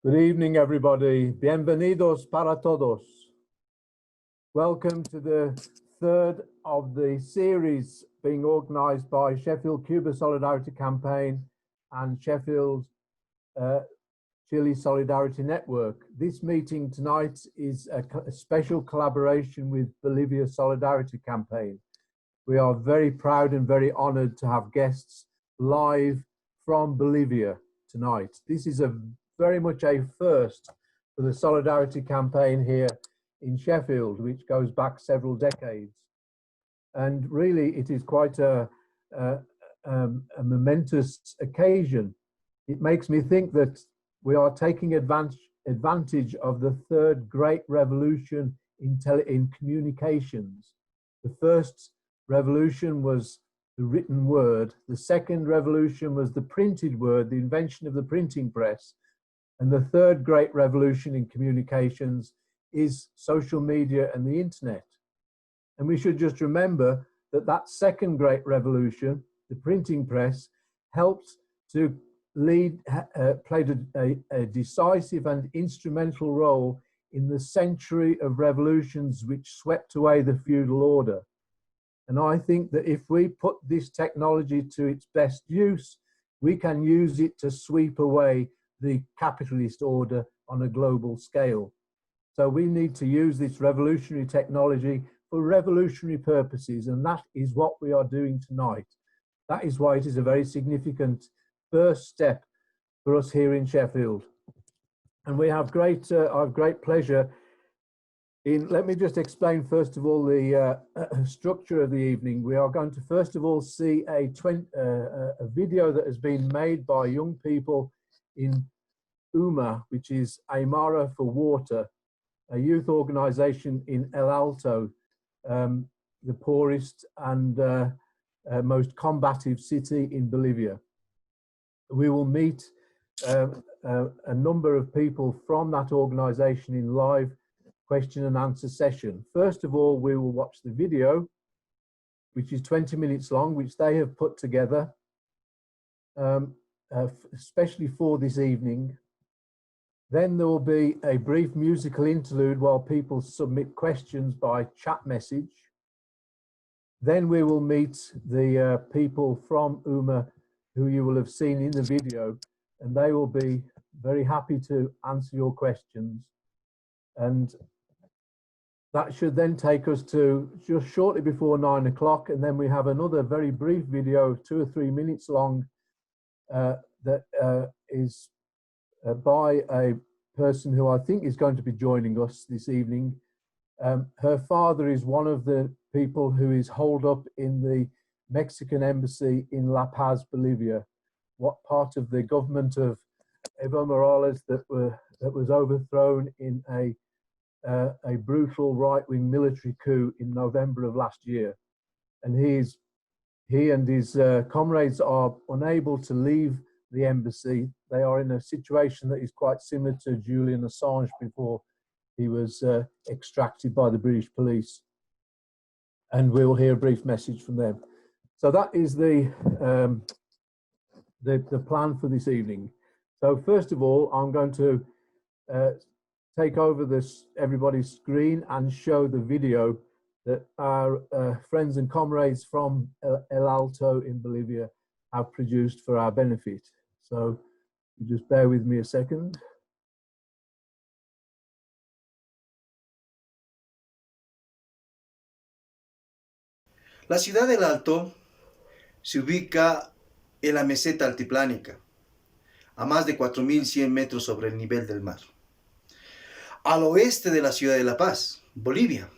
Good evening, everybody. Bienvenidos para todos. Welcome to the third of the series being organised by Sheffield Cuba Solidarity Campaign and Sheffield Chile Solidarity Network. This meeting tonight is a special collaboration with Bolivia Solidarity Campaign. We are very proud and very honoured to have guests live from Bolivia tonight. This is very much a first for the Solidarity Campaign here in Sheffield, which goes back several decades. And really, it is quite a momentous occasion. It makes me think that we are taking advantage of the third great revolution in communications. The first revolution was the written word. The second revolution was the printed word, the invention of the printing press. And the third great revolution in communications is social media and the internet. And we should just remember that that second great revolution, the printing press, helped to played a decisive and instrumental role in the century of revolutions which swept away the feudal order. And I think that if we put this technology to its best use, we can use it to sweep away the capitalist order on a global scale. So we need to use this revolutionary technology for revolutionary purposes, and that is what we are doing tonight. That is why it is a very significant first step for us here in Sheffield. And we have great pleasure in, let me just explain first of all the structure of the evening. We are going to first of all see a video that has been made by young people in UMA, which is Aymara for Water, a youth organization in El Alto, the poorest and most combative city in Bolivia. We will meet a number of people from that organization in live question and answer session. First of all, we will watch the video, which is 20 minutes long, which they have put together especially for this evening. Then there will be a brief musical interlude while people submit questions by chat message. Then we will meet the people from UMA who you will have seen in the video, and they will be very happy to answer your questions. And that should then take us to just shortly before 9 o'clock, and then we have another very brief video, 2 or 3 minutes long, that is by a person who I think is going to be joining us this evening. Her father is one of the people who is holed up in the Mexican embassy in La Paz, Bolivia. What part of the government of Evo Morales that was overthrown in a brutal right-wing military coup in November of last year. And he and his comrades are unable to leave the embassy. They are in a situation that is quite similar to Julian Assange before he was extracted by the British police. And we will hear a brief message from them. So that is the plan for this evening. So first of all, I'm going to take over everybody's screen and show the video that our friends and comrades from El Alto in Bolivia have produced for our benefit. So you just bear with me a second. La ciudad del Alto se ubica en la meseta altiplánica, a más de 4.100 metros sobre el nivel del mar, al oeste de la ciudad de La Paz, Bolivia,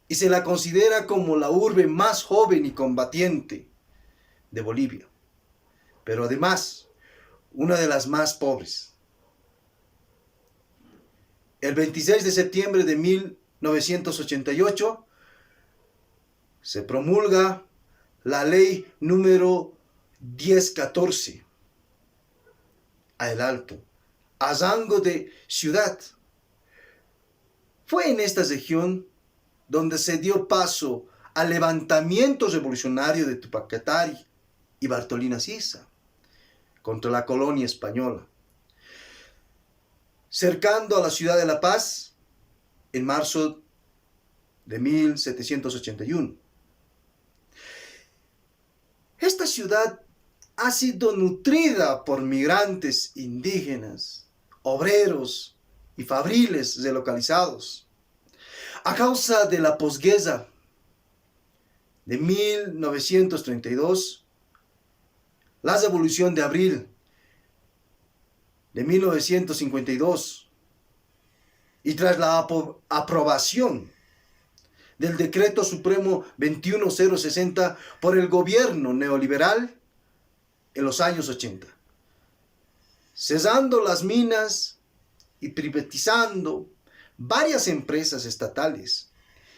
y se la considera como la urbe más joven y combatiente de Bolivia, pero además una de las más pobres. El 26 de septiembre de 1988 se promulga la ley número 1014 a El Alto, a rango de ciudad. Fue en esta región donde se dio paso al levantamiento revolucionario de Tupac Katari y Bartolina Sisa contra la colonia española. cercando a la ciudad de La Paz en marzo de 1781. Esta ciudad ha sido nutrida por migrantes indígenas, obreros y fabriles relocalizados. A causa de la posguerra de 1932, la Revolución de Abril de 1952 y tras la aprobación del Decreto Supremo 21060 por el gobierno neoliberal en los años 80, cesando las minas y privatizando varias empresas estatales,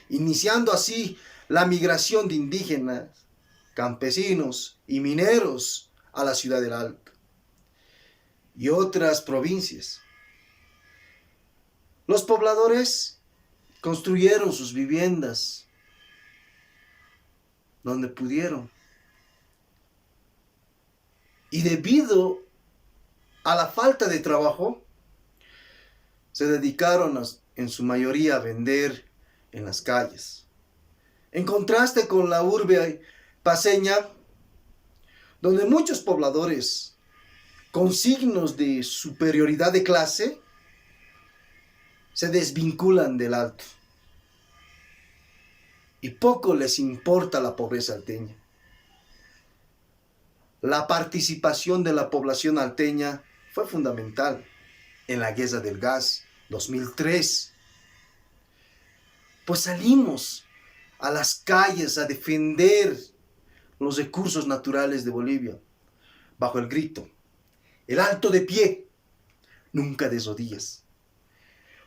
iniciando así la migración de indígenas, campesinos y mineros a la ciudad del Alto y otras provincias. Los pobladores construyeron sus viviendas donde pudieron. Y debido a la falta de trabajo, se dedicaron en su mayoría a vender en las calles. En contraste con la urbe paceña, donde muchos pobladores con signos de superioridad de clase se desvinculan del Alto y poco les importa la pobreza alteña. La participación de la población alteña fue fundamental en la Guerra del Gas 2003, pues salimos a las calles a defender los recursos naturales de Bolivia bajo el grito: el Alto de pie, nunca de rodillas.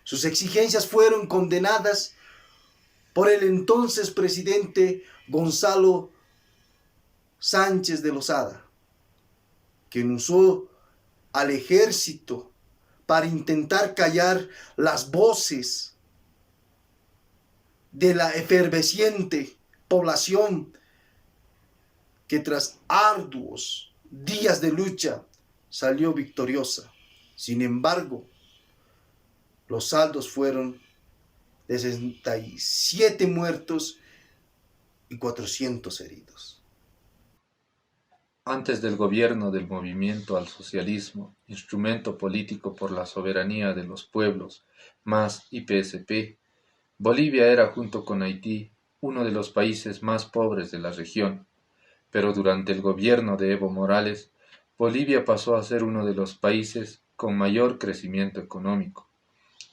Sus exigencias fueron condenadas por el entonces presidente Gonzalo Sánchez de Lozada, quien usó al ejército para intentar callar las voces de la efervesciente población que tras arduos días de lucha salió victoriosa. Sin embargo, los saldos fueron de 67 muertos y 400 heridos. Antes del gobierno del Movimiento al Socialismo, instrumento político por la soberanía de los pueblos, MAS y PSP, Bolivia era, junto con Haití, uno de los países más pobres de la región, pero durante el gobierno de Evo Morales, Bolivia pasó a ser uno de los países con mayor crecimiento económico.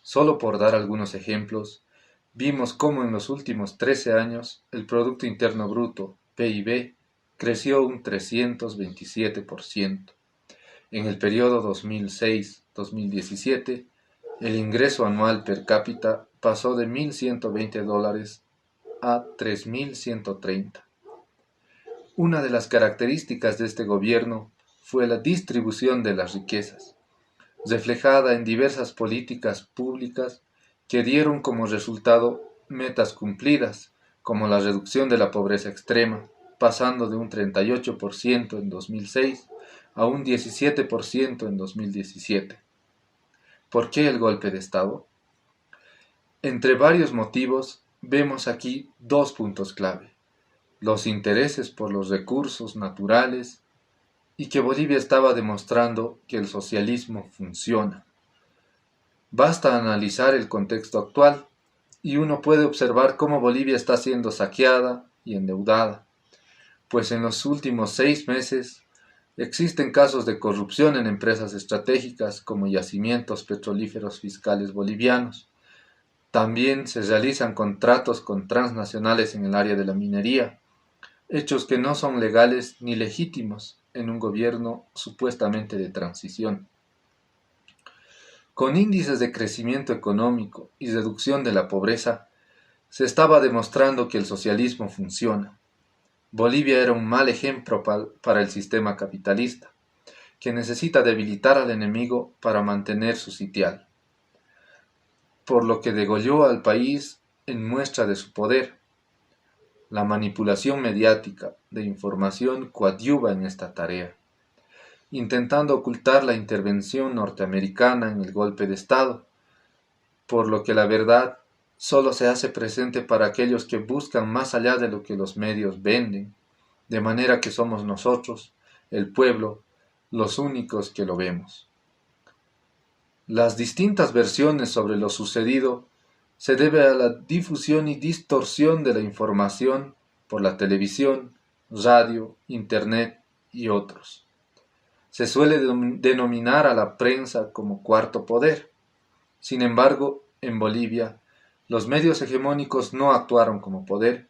Solo por dar algunos ejemplos, vimos cómo en los últimos 13 años el Producto Interno Bruto, PIB, creció un 327%. En el periodo 2006-2017, el ingreso anual per cápita pasó de $1,120 a $3,130. Una de las características de este gobierno fue la distribución de las riquezas, reflejada en diversas políticas públicas que dieron como resultado metas cumplidas, como la reducción de la pobreza extrema, pasando de un 38% en 2006 a un 17% en 2017. ¿Por qué el golpe de Estado? Entre varios motivos, vemos aquí dos puntos clave: los intereses por los recursos naturales y que Bolivia estaba demostrando que el socialismo funciona. Basta analizar el contexto actual y uno puede observar cómo Bolivia está siendo saqueada y endeudada, pues en los últimos 6 meses existen casos de corrupción en empresas estratégicas como Yacimientos Petrolíferos Fiscales Bolivianos. También se realizan contratos con transnacionales en el área de la minería, hechos que no son legales ni legítimos en un gobierno supuestamente de transición. Con índices de crecimiento económico y reducción de la pobreza, se estaba demostrando que el socialismo funciona. Bolivia era un mal ejemplo para el sistema capitalista, que necesita debilitar al enemigo para mantener su sitial, por lo que degolló al país en muestra de su poder. La manipulación mediática de información coadyuva en esta tarea. intentando ocultar la intervención norteamericana en el golpe de Estado, por lo que la verdad solo se hace presente para aquellos que buscan más allá de lo que los medios venden, de manera que somos nosotros, el pueblo, los únicos que lo vemos. Las distintas versiones sobre lo sucedido se debe a la difusión y distorsión de la información por la televisión, radio, internet y otros. Se suele denominar a la prensa como cuarto poder. Sin embargo, en Bolivia, los medios hegemónicos no actuaron como poder,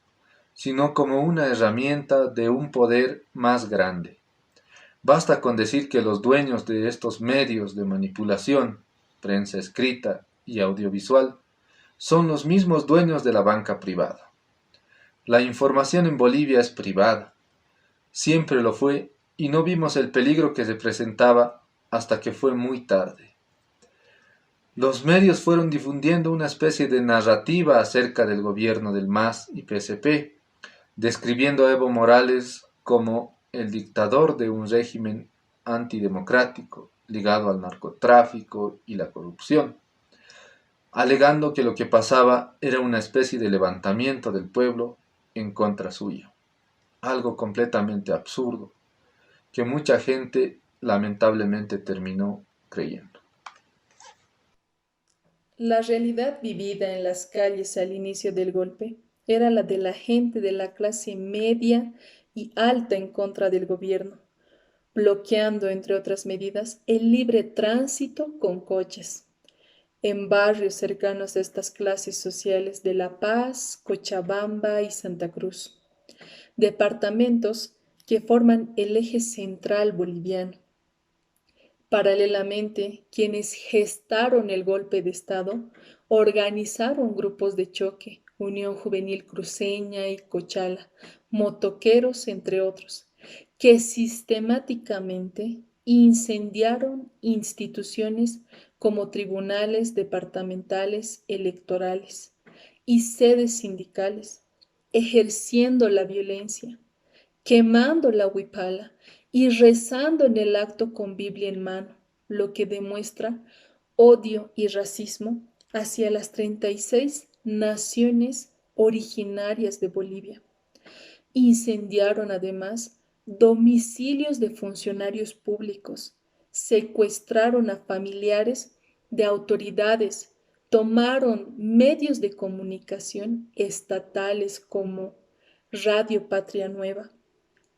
sino como una herramienta de un poder más grande. Basta con decir que los dueños de estos medios de manipulación, prensa escrita y audiovisual, son los mismos dueños de la banca privada. La información en Bolivia es privada, siempre lo fue, y no vimos el peligro que se presentaba hasta que fue muy tarde. Los medios fueron difundiendo una especie de narrativa acerca del gobierno del MAS y PSP, describiendo a Evo Morales como el dictador de un régimen antidemocrático ligado al narcotráfico y la corrupción, alegando que lo que pasaba era una especie de levantamiento del pueblo en contra suyo, algo completamente absurdo, que mucha gente lamentablemente terminó creyendo. La realidad vivida en las calles al inicio del golpe era la de la gente de la clase media y alta en contra del gobierno, bloqueando, entre otras medidas, el libre tránsito con coches. En barrios cercanos a estas clases sociales de La Paz, Cochabamba y Santa Cruz, departamentos que forman el eje central boliviano. Paralelamente, quienes gestaron el golpe de Estado organizaron grupos de choque, Unión Juvenil Cruceña y Cochala, motoqueros, entre otros, que sistemáticamente incendiaron instituciones como tribunales departamentales electorales y sedes sindicales, ejerciendo la violencia, quemando la huipala y rezando en el acto con Biblia en mano, lo que demuestra odio y racismo hacia las 36 naciones originarias de Bolivia. Incendiaron además domicilios de funcionarios públicos, secuestraron a familiares de autoridades, tomaron medios de comunicación estatales como Radio Patria Nueva,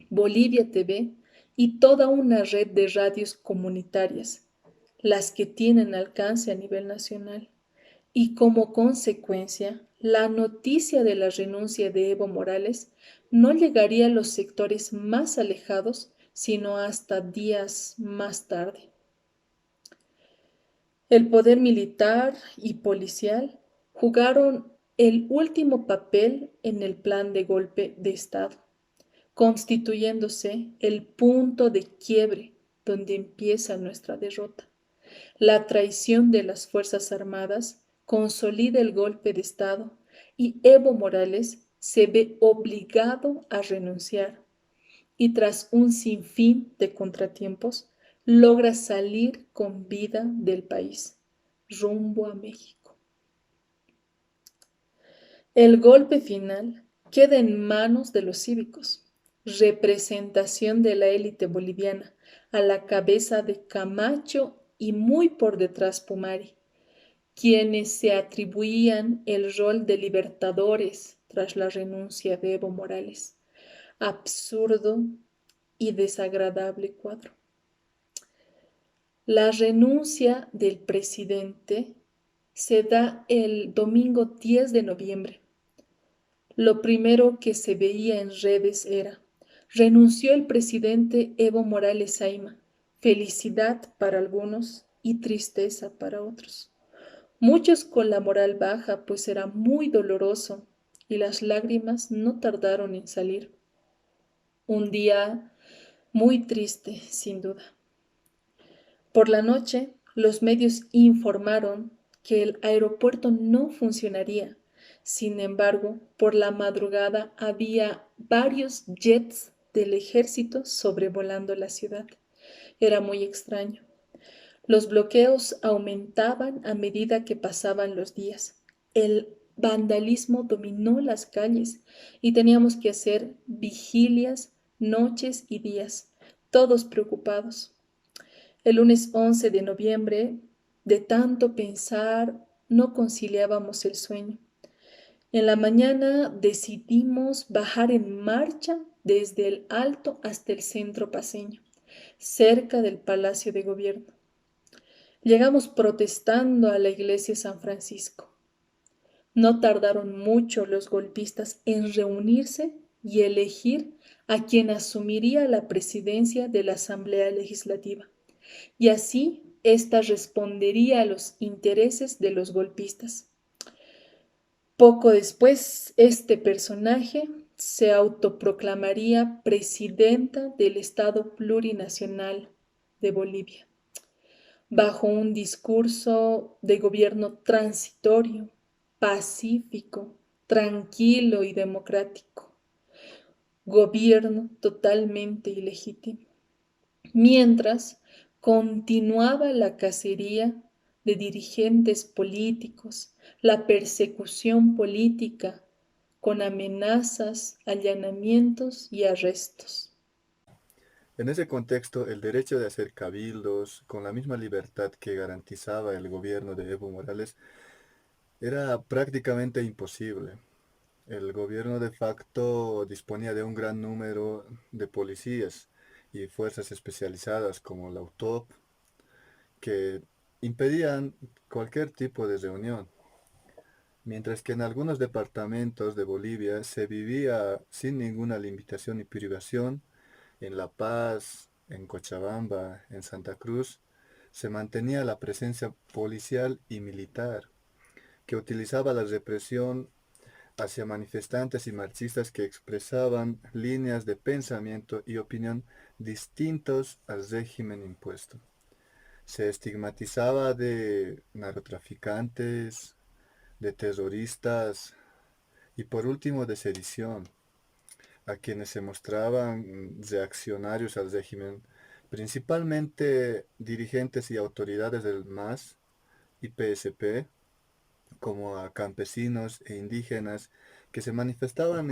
Bolivia TV y toda una red de radios comunitarias, las que tienen alcance a nivel nacional. Y como consecuencia, la noticia de la renuncia de Evo Morales no llegaría a los sectores más alejados, sino hasta días más tarde. El poder militar y policial jugaron el último papel en el plan de golpe de Estado, constituyéndose el punto de quiebre donde empieza nuestra derrota. La traición de las Fuerzas Armadas consolida el golpe de Estado y Evo Morales se ve obligado a renunciar y tras un sinfín de contratiempos logra salir con vida del país, rumbo a México. El golpe final queda en manos de los cívicos, representación de la élite boliviana, a la cabeza de Camacho y muy por detrás Pumari, quienes se atribuían el rol de libertadores tras la renuncia de Evo Morales. Absurdo y desagradable cuadro. La renuncia del presidente se da el domingo 10 de noviembre. Lo primero que se veía en redes era: renunció el presidente Evo Morales Ayma, felicidad para algunos y tristeza para otros. Muchos con la moral baja, pues era muy doloroso y las lágrimas no tardaron en salir. Un día muy triste, sin duda. Por la noche, los medios informaron que el aeropuerto no funcionaría. Sin embargo, por la madrugada había varios jets del ejército sobrevolando la ciudad, Era muy extraño. Los bloqueos aumentaban a medida que pasaban los días. El vandalismo dominó las calles y teníamos que hacer vigilias noches y días, todos preocupados. El lunes 11 de noviembre, de tanto pensar, no conciliábamos el sueño. En la mañana decidimos bajar en marcha desde el Alto hasta el centro paceño, cerca del Palacio de Gobierno. Llegamos protestando a la iglesia San Francisco. No tardaron mucho los golpistas en reunirse y elegir a quien asumiría la presidencia de la Asamblea Legislativa. Y así ésta respondería a los intereses de los golpistas. Poco después, este personaje se autoproclamaría presidenta del Estado Plurinacional de Bolivia, bajo un discurso de gobierno transitorio, pacífico, tranquilo y democrático. Gobierno totalmente ilegítimo. Mientras continuaba la cacería de dirigentes políticos, la persecución política con amenazas, allanamientos y arrestos. En ese contexto, el derecho de hacer cabildos, con la misma libertad que garantizaba el gobierno de Evo Morales, era prácticamente imposible. El gobierno de facto disponía de un gran número de policías y fuerzas especializadas como la UTOP que impedían cualquier tipo de reunión, mientras que en algunos departamentos de Bolivia se vivía sin ninguna limitación y privación. En La Paz, en Cochabamba, en Santa Cruz, se mantenía la presencia policial y militar, que utilizaba la represión hacia manifestantes y marchistas que expresaban líneas de pensamiento y opinión distintos al régimen impuesto. Se estigmatizaba de narcotraficantes, de terroristas y por último de sedición a quienes se mostraban reaccionarios al régimen, principalmente dirigentes y autoridades del MAS y PSP, como a campesinos e indígenas que se manifestaban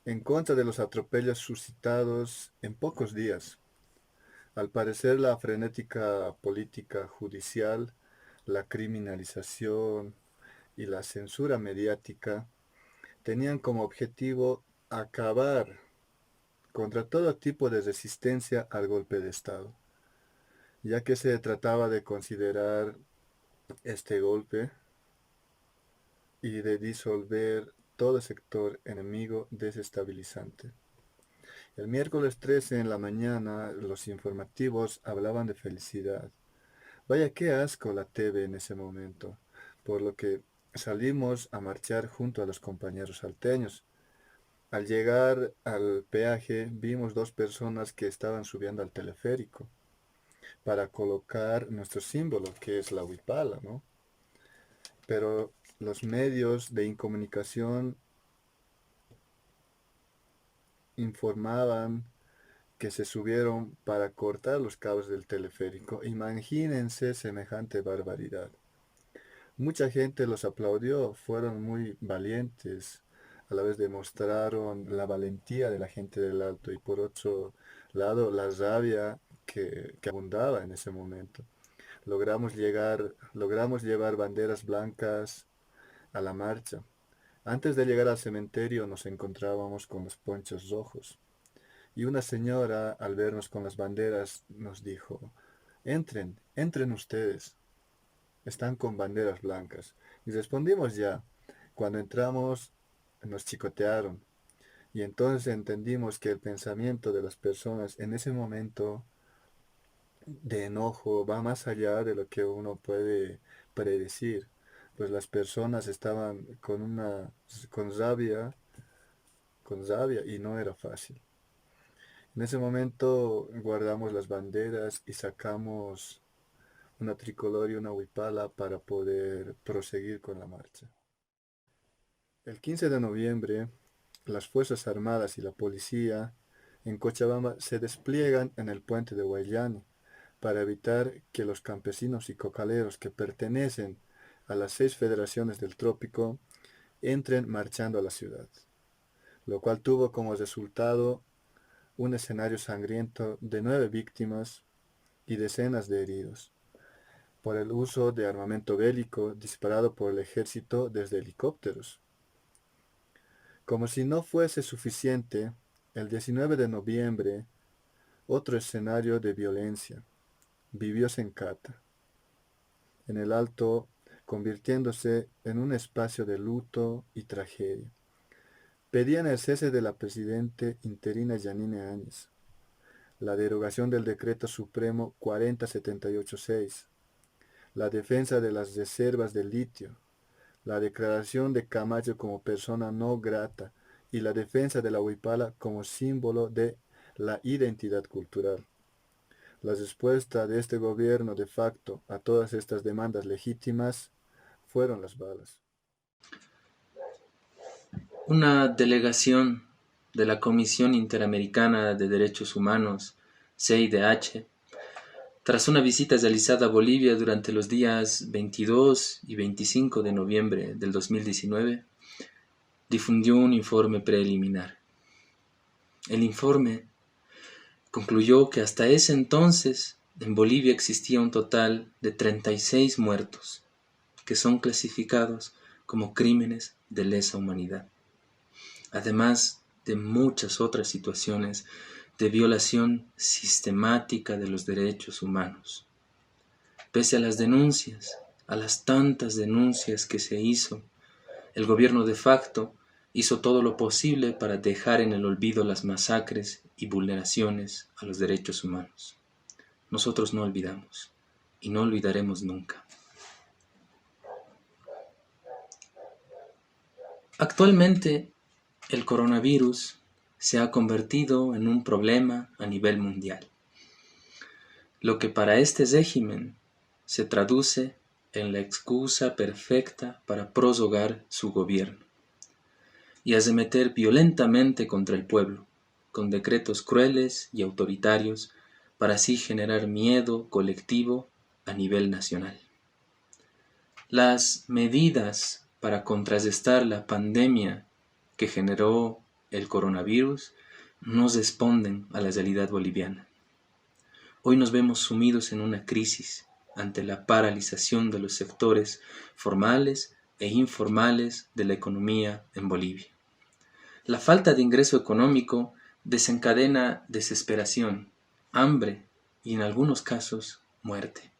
en contra de los atropellos suscitados en pocos días. Al parecer, la frenética política judicial, la criminalización y la censura mediática tenían como objetivo acabar contra todo tipo de resistencia al golpe de Estado, ya que se trataba de considerar este golpe y de disolver todo sector enemigo desestabilizante. El miércoles 13 en la mañana los informativos hablaban de felicidad. Vaya qué asco la TV en ese momento, por lo que salimos a marchar junto a los compañeros salteños. Al llegar al peaje vimos dos personas que estaban subiendo al teleférico para colocar nuestro símbolo, que es la huipala, ¿no? Pero los medios de incomunicación informaban que se subieron para cortar los cabos del teleférico. Imagínense semejante barbaridad. Mucha gente los aplaudió, fueron muy valientes, a la vez demostraron la valentía de la gente del Alto y por otro lado la rabia que abundaba en ese momento. Logramos llevar banderas blancas a la marcha. Antes de llegar al cementerio nos encontrábamos con los ponchos rojos y una señora al vernos con las banderas nos dijo, entren, entren ustedes, están con banderas blancas. Y respondimos ya. Cuando entramos nos chicotearon y entonces entendimos que el pensamiento de las personas en ese momento de enojo va más allá de lo que uno puede predecir. Pues las personas estaban con rabia y no era fácil. En ese momento guardamos las banderas y sacamos una tricolor y una huipala para poder proseguir con la marcha. El 15 de noviembre, las Fuerzas Armadas y la policía en Cochabamba se despliegan en el puente de Huayllani para evitar que los campesinos y cocaleros que pertenecen a las 6 federaciones del trópico entren marchando a la ciudad, lo cual tuvo como resultado un escenario sangriento de 9 víctimas y decenas de heridos, por el uso de armamento bélico disparado por el ejército desde helicópteros. Como si no fuese suficiente, el 19 de noviembre, otro escenario de violencia vivióse en Cata, en el Alto, convirtiéndose en un espacio de luto y tragedia. Pedían el cese de la presidenta interina Yanine Áñez, la derogación del Decreto Supremo 40786, la defensa de las reservas de litio, la declaración de Camacho como persona no grata y la defensa de la huipala como símbolo de la identidad cultural. La respuesta de este gobierno de facto a todas estas demandas legítimas fueron las balas. Una delegación de la Comisión Interamericana de Derechos Humanos, CIDH, tras una visita realizada a Bolivia durante los días 22 y 25 de noviembre del 2019, difundió un informe preliminar. El informe concluyó que hasta ese entonces en Bolivia existía un total de 36 muertos, que son clasificados como crímenes de lesa humanidad, además de muchas otras situaciones de violación sistemática de los derechos humanos. Pese a las denuncias, a las tantas denuncias que se hizo, el gobierno de facto hizo todo lo posible para dejar en el olvido las masacres y vulneraciones a los derechos humanos. Nosotros no olvidamos y no olvidaremos nunca. Actualmente, el coronavirus se ha convertido en un problema a nivel mundial, lo que para este régimen se traduce en la excusa perfecta para prorrogar su gobierno y arremeter violentamente contra el pueblo, con decretos crueles y autoritarios para así generar miedo colectivo a nivel nacional. Las medidas para contrarrestar la pandemia que generó el coronavirus no responden a la realidad boliviana. Hoy nos vemos sumidos en una crisis ante la paralización de los sectores formales e informales de la economía en Bolivia. La falta de ingreso económico desencadena desesperación, hambre y en algunos casos muerte.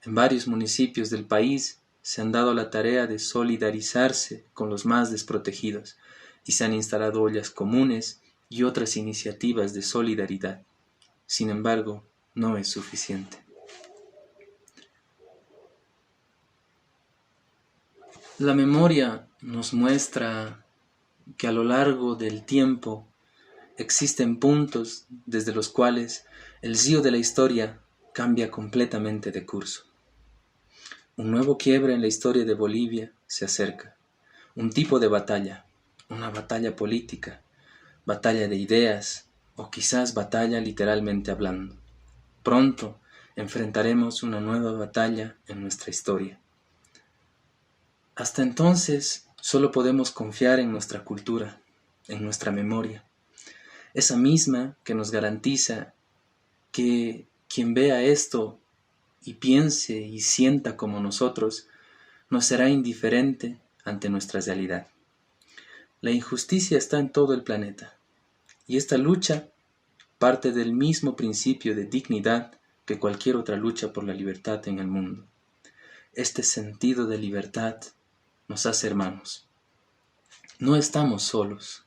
En varios municipios del país se han dado la tarea de solidarizarse con los más desprotegidos y se han instalado ollas comunes y otras iniciativas de solidaridad. Sin embargo, no es suficiente. La memoria nos muestra que a lo largo del tiempo existen puntos desde los cuales el río de la historia cambia completamente de curso. Un nuevo quiebre en la historia de Bolivia se acerca. Un tipo de batalla, una batalla política, batalla de ideas o quizás batalla literalmente hablando. Pronto enfrentaremos una nueva batalla en nuestra historia. Hasta entonces solo podemos confiar en nuestra cultura, en nuestra memoria, esa misma que nos garantiza que quien vea esto y piense y sienta como nosotros, no será indiferente ante nuestra realidad. La injusticia está en todo el planeta, y esta lucha parte del mismo principio de dignidad que cualquier otra lucha por la libertad en el mundo. Este sentido de libertad nos hace hermanos. No estamos solos.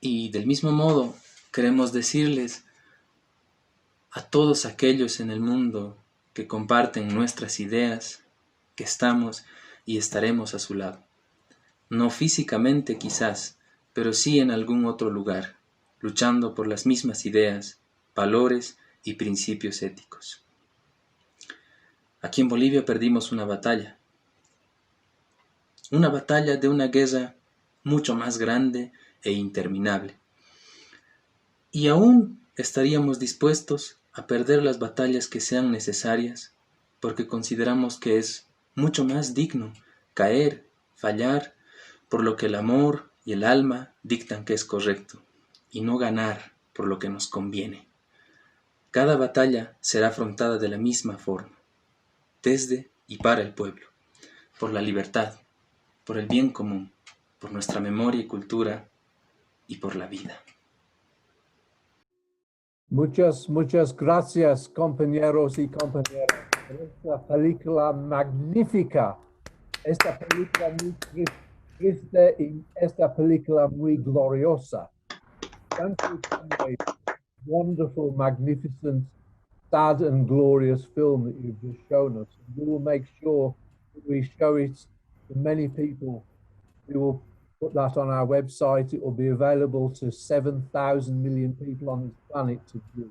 Y del mismo modo queremos decirles a todos aquellos en el mundo que comparten nuestras ideas, que estamos y estaremos a su lado. No físicamente quizás, pero sí en algún otro lugar, luchando por las mismas ideas, valores y principios éticos. Aquí en Bolivia perdimos una batalla de una guerra mucho más grande e interminable. y aún estaríamos dispuestos a perder las batallas que sean necesarias, porque consideramos que es mucho más digno caer, fallar, por lo que el amor y el alma dictan que es correcto, y no ganar por lo que nos conviene. Cada batalla será afrontada de la misma forma, desde y para el pueblo, por la libertad, por el bien común, por nuestra memoria y cultura y por la vida. Muchas gracias, compañeros y compañeras, por esta película magnífica, esta película muy triste y esta película muy gloriosa. Thank you for a wonderful, magnificent, sad and glorious film that you've just shown us. We will make sure that we show it to many people. We will put that on our website. It will be available to 7,000 million people on this planet to view.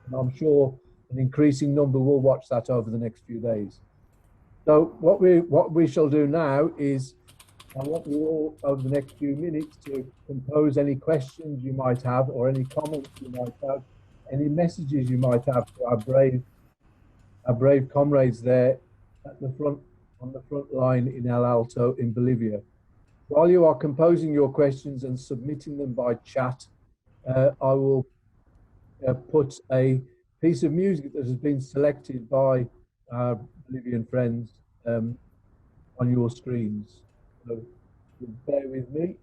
And I'm sure an increasing number will watch that over the next few days. So what we shall do now is I want you all over the next few minutes to compose any questions you might have or any comments you might have, any messages you might have to our brave comrades there at the front, on the front line in El Alto in Bolivia. While you are composing your questions and submitting them by chat, I will put a piece of music that has been selected by our Bolivian friends on your screens. So bear with me.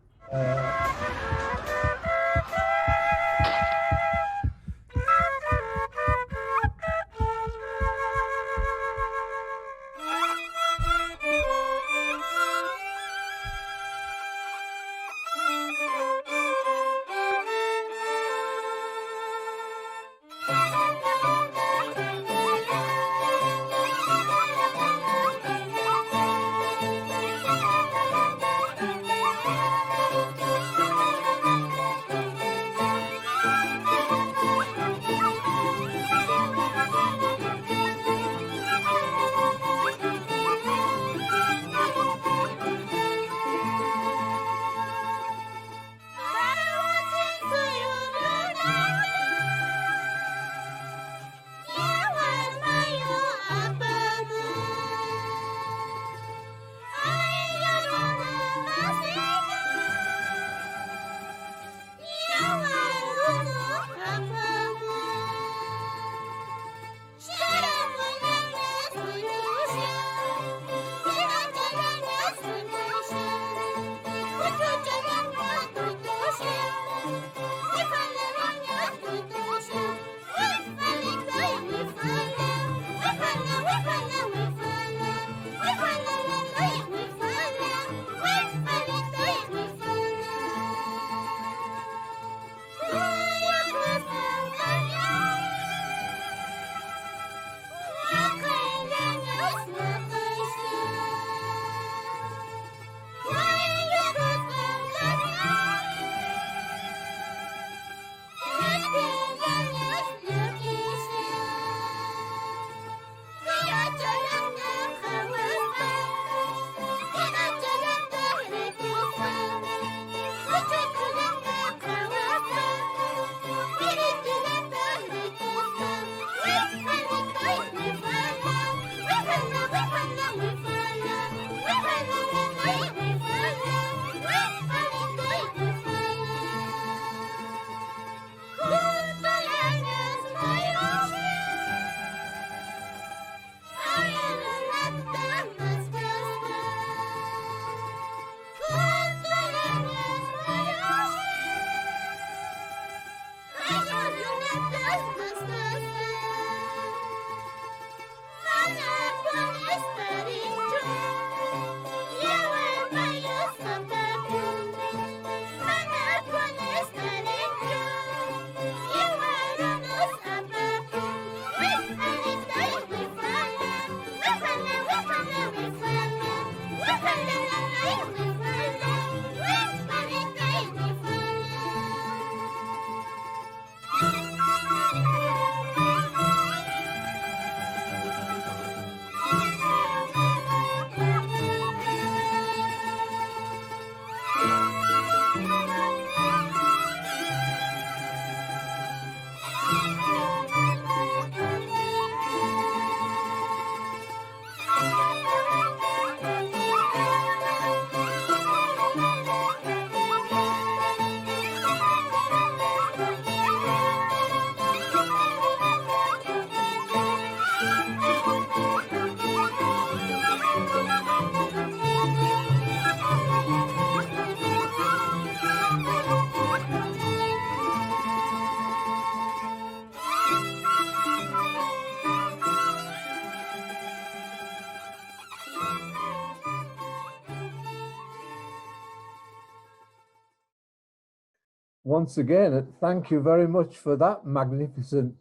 Once again, thank you very much for that magnificent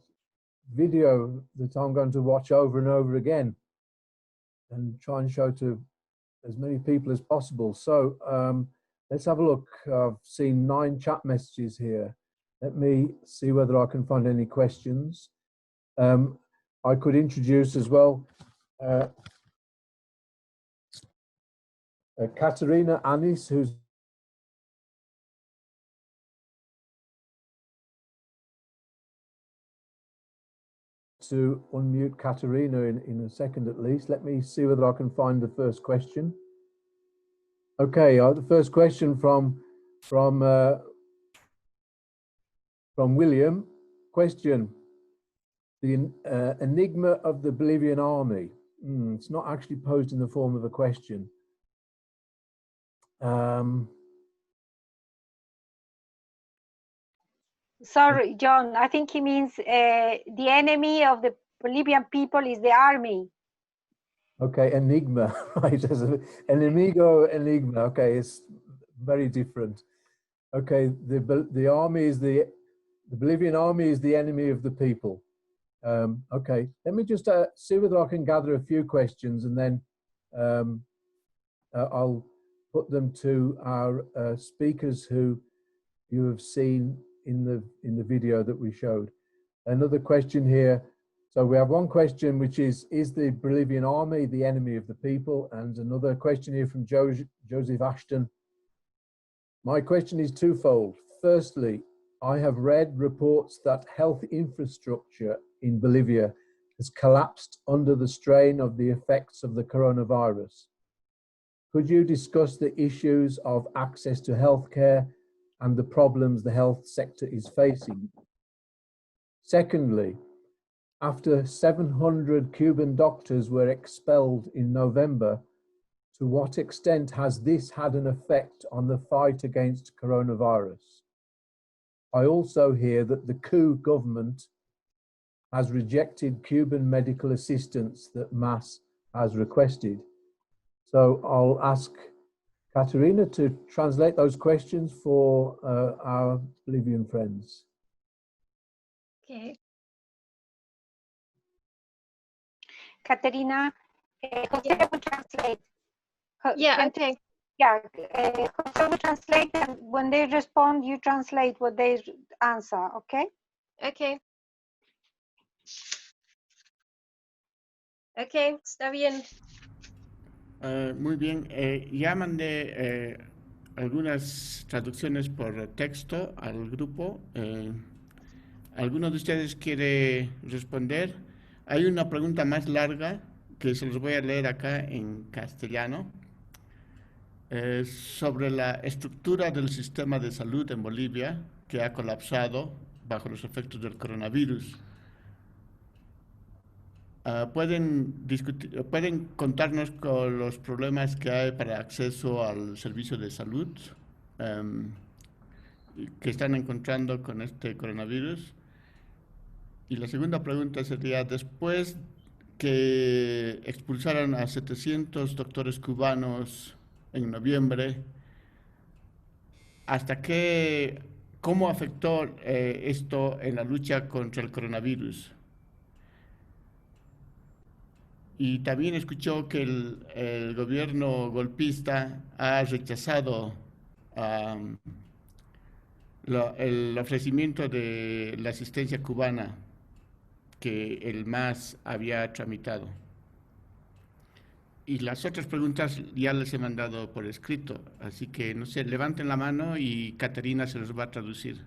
video that I'm going to watch over and over again and try and show to as many people as possible. So let's have a look. I've seen 9 chat messages here. Let me see whether I can find any questions. I could introduce as well Katerina Anis, who's to unmute Katerina in a second at least. Let me see whether I can find the first question. Okay, the first question from William. Question: the enigma of the Bolivian army. It's not actually posed in the form of a question. Sorry, John, I think he means the enemy of the Bolivian people is the army. Okay, enigma, right? Enemigo, enigma. Okay, it's very different. Okay, the army is the Bolivian army is the enemy of the people. Okay, let me just see whether I can gather a few questions, and then I'll put them to our speakers who you have seen in the video that we showed. Another question here. So we have one question which is the Bolivian army the enemy of the people? And another question here from Joseph Ashton. My question is twofold. Firstly, I have read reports that health infrastructure in Bolivia has collapsed under the strain of the effects of the coronavirus. Could you discuss the issues of access to healthcare and the problems the health sector is facing? Secondly, after 700 Cuban doctors were expelled in November, to what extent has this had an effect on the fight against coronavirus? I also hear that the coup government has rejected Cuban medical assistance that MAS has requested. So I'll ask Katerina to translate those questions for our Bolivian friends. Okay. Katerina, Jose will translate. Yeah, okay. Yeah, Jose will translate, and when they respond, you translate what they answer, okay? Okay. Okay, está bien. Muy bien, ya mandé algunas traducciones por texto al grupo. ¿Alguno de ustedes quiere responder? Hay una pregunta más larga que se los voy a leer acá en castellano. Sobre la estructura del sistema de salud en Bolivia, que ha colapsado bajo los efectos del coronavirus. ¿Pueden contarnos con los problemas que hay para acceso al servicio de salud que están encontrando con este coronavirus? Y la segunda pregunta sería, después que expulsaron a 700 doctores cubanos en noviembre, ¿cómo afectó esto en la lucha contra el coronavirus? Y también escuchó que el gobierno golpista ha rechazado el ofrecimiento de la asistencia cubana que el MAS había tramitado. Y las otras preguntas ya les he mandado por escrito, así que no sé, levanten la mano y Caterina se los va a traducir.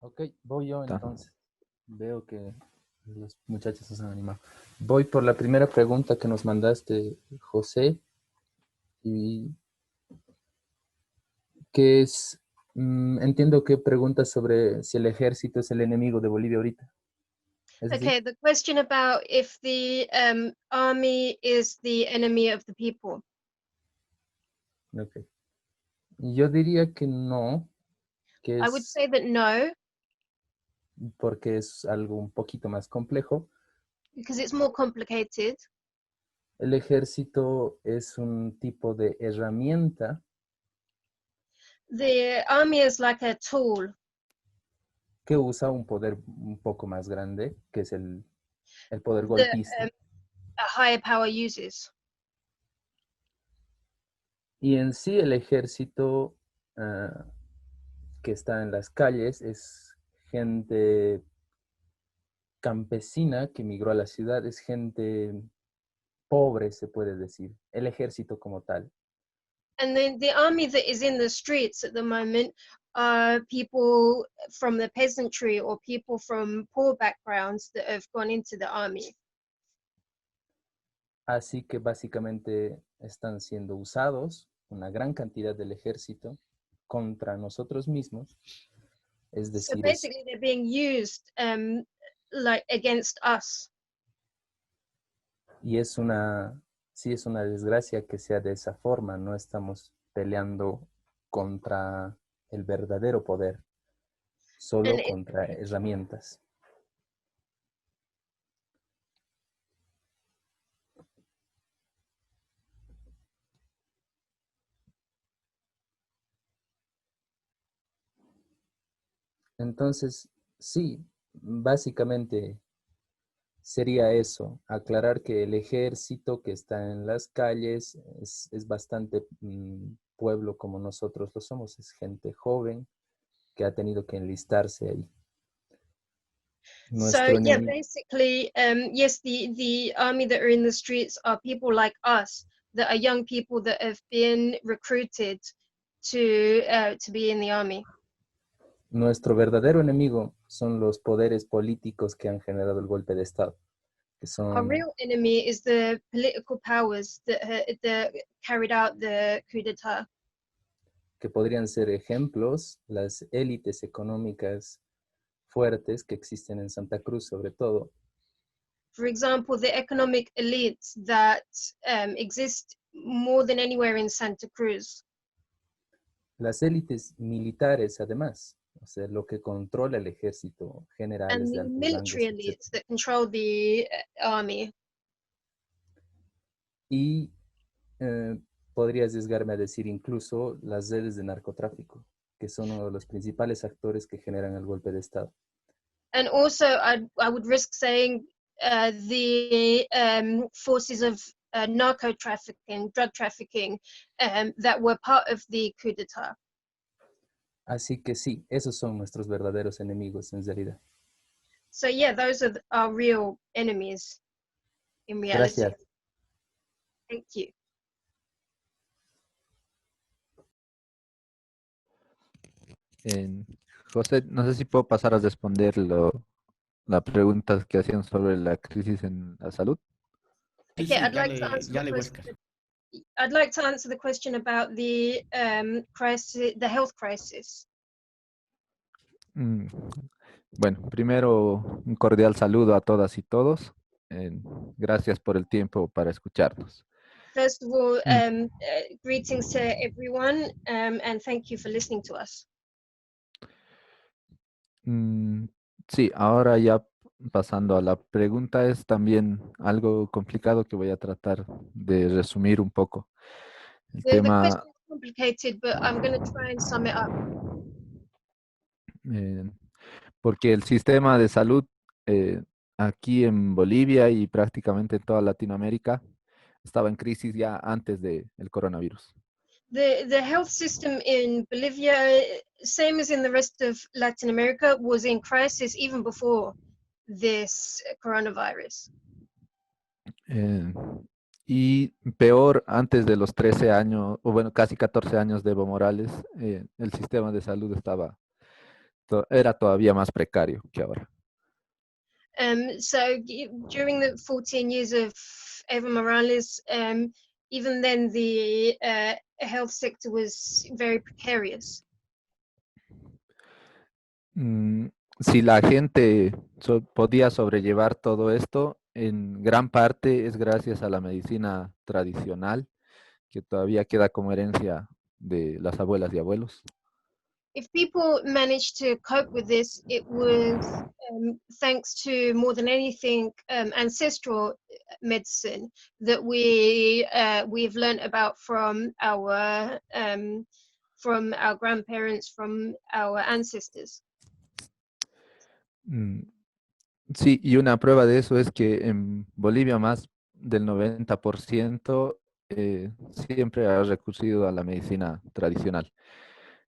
Ok, voy yo Ta. entonces. Veo que los muchachos se han animado. Voy por la primera pregunta que nos mandaste, José, y que es, entiendo que preguntas sobre si el ejército es el enemigo de Bolivia ahorita. ¿Es así? Okay, the question about if the army is the enemy of the people. Ok. Yo diría que no, que I would es say that no, porque es algo un poquito más complejo. because it's more complicated. El ejército es un tipo de herramienta The army is like a tool que usa un poder un poco más grande, que es el poder that golpista. a higher power uses. Y en sí el ejército que está en las calles es gente campesina que migró a la ciudad, es gente pobre, se puede decir, el ejército como tal. And then the army that is in the streets at the moment are people from the peasantry or people from poor backgrounds that have gone into the army. Así que básicamente están siendo usados una gran cantidad del ejército contra nosotros mismos. Es So decir, basically, they're being used like against us. y sí es una desgracia que sea de esa forma. No estamos peleando contra el verdadero poder, solo And contra herramientas. Entonces, sí, básicamente sería eso, aclarar que el ejército que está en las calles es bastante pueblo como nosotros lo somos, es gente joven que ha tenido que enlistarse ahí. so Nuestro yeah, enemigo, basically, yes, the army that are in the streets are people like us, that are young people that have been recruited to be in the army. nuestro verdadero enemigo son los poderes políticos que han generado el golpe de Estado, que Our son, real enemy is the political powers that carried out the coup d'état. que podrían ser ejemplos, las élites económicas fuertes que existen en Santa Cruz sobre todo, For example, the economic elites that exist more than anywhere in Santa Cruz. las élites militares además, o sea, lo que controla el ejército, And generales de the altos military rangos, elites etc. that control the army. Y podría arriesgarme a decir incluso las redes de narcotráfico, que son uno de los principales actores que generan el golpe de Estado. And also, I would risk saying the forces of narco trafficking, drug trafficking, that were part of the coup d'état. Así que sí, esos son nuestros verdaderos enemigos en realidad. So yeah, those are our real enemies in reality. Gracias. Thank you. José, no sé si puedo pasar a responder la pregunta que hacían sobre la crisis en la salud. Sí, Okay, sí, I'd like to answer the dale, question. Huesca. I'd like to answer the question about the crisis, the health crisis. Mm, Bueno, primero un cordial saludo a todas y todos. Gracias por el tiempo para escucharnos. First of all, Mm. greetings to everyone, and thank you for listening to us. Sí, ahora ya pasando a la pregunta, es también algo complicado que voy a tratar de resumir un poco. El The tema, question is complicated, but I'm going to try and sum it up. porque el sistema de salud aquí en Bolivia y prácticamente en toda Latinoamérica estaba en crisis ya antes del coronavirus. The health system in Bolivia, same as in the rest of Latin America, was in crisis even before this coronavirus. Y peor, antes de los 13 años, o bueno, casi 14 años de Evo Morales, el sistema de salud estaba era todavía más precario que ahora. So during the 14 years of Evo Morales, even then the health sector was very precarious. Si la gente podía sobrellevar todo esto, en gran parte es gracias a la medicina tradicional, que todavía queda como herencia de las abuelas y abuelos. If people managed to cope with this, it was thanks to more than anything ancestral medicine that we've learned about from our grandparents, from our ancestors. Sí, y una prueba de eso es que en Bolivia más del 90% siempre ha recurrido a la medicina tradicional,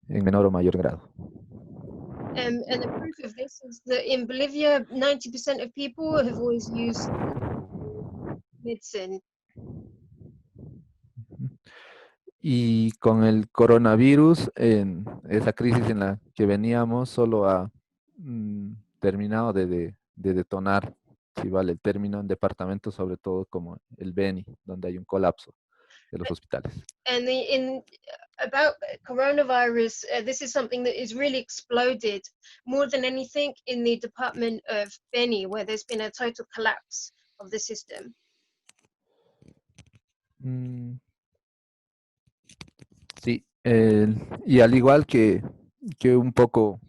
en menor o mayor grado. And the proof of this is that in Bolivia, 90% of people have always used medicine. Y con el coronavirus, en esa crisis en la que veníamos, solo ha terminado de detonar, si vale el término, en departamentos, sobre todo como el Beni, donde hay un colapso de los hospitales. And about coronavirus, this is something that is really exploded more than anything in the department of Beni, where there's been a total collapse of the system. Sí, y al igual que un poco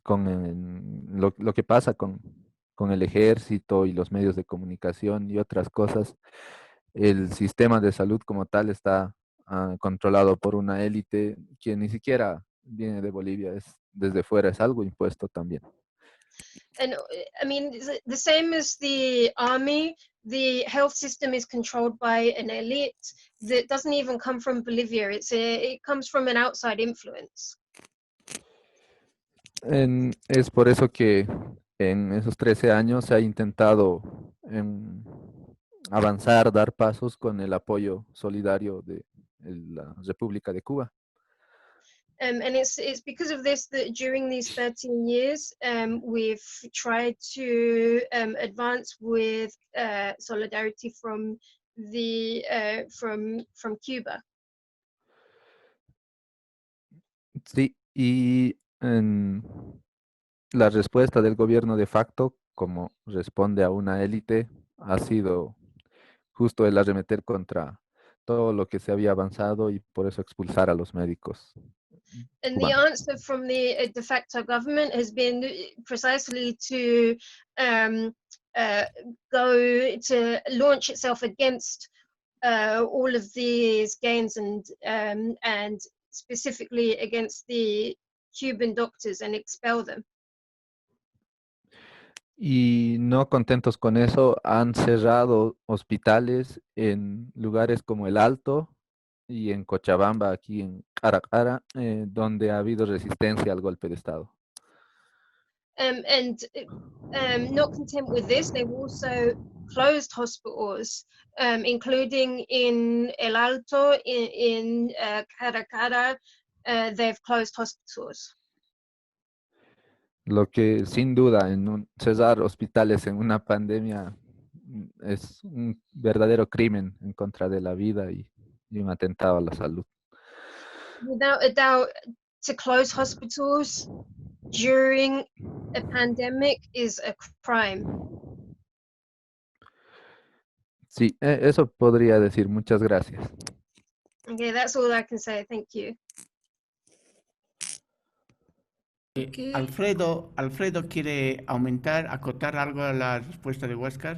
con lo que pasa con el ejército y los medios de comunicación y otras cosas, el sistema de salud como tal está controlado por una élite que ni siquiera viene de Bolivia, es desde fuera, es algo impuesto también. And I mean, the same as the army, the health system is controlled by an elite that doesn't even come from Bolivia. It comes from an outside influence. Es por eso que en esos 13 años se ha intentado avanzar, dar pasos con el apoyo solidario de la República de Cuba. And it's because of this that during these 13 years, we've tried to advance with solidarity from Cuba. Sí, y la respuesta del gobierno de facto, como responde a una élite, ha sido justo el arremeter contra todo lo que se había avanzado y por eso expulsar a los médicos. And the answer from the de facto government has been precisely to launch itself against all of these gains and specifically against the Cuban doctors and expel them. Y no contentos con eso, han cerrado hospitales en lugares como El Alto y en Cochabamba, aquí en Caracara, donde ha habido resistencia al golpe de Estado. Not content with this, they've also closed hospitals, including in El Alto, in Caracara, they've closed hospitals. Lo que sin duda cerrar hospitales en una pandemia es un verdadero crimen en contra de la vida y un atentado a la salud. Without a doubt, to close hospitals during a pandemic is a crime. Sí, eso podría decir. Muchas gracias. Okay, that's all I can say. Thank you. Alfredo quiere aumentar, acotar algo a la respuesta de Huáscar.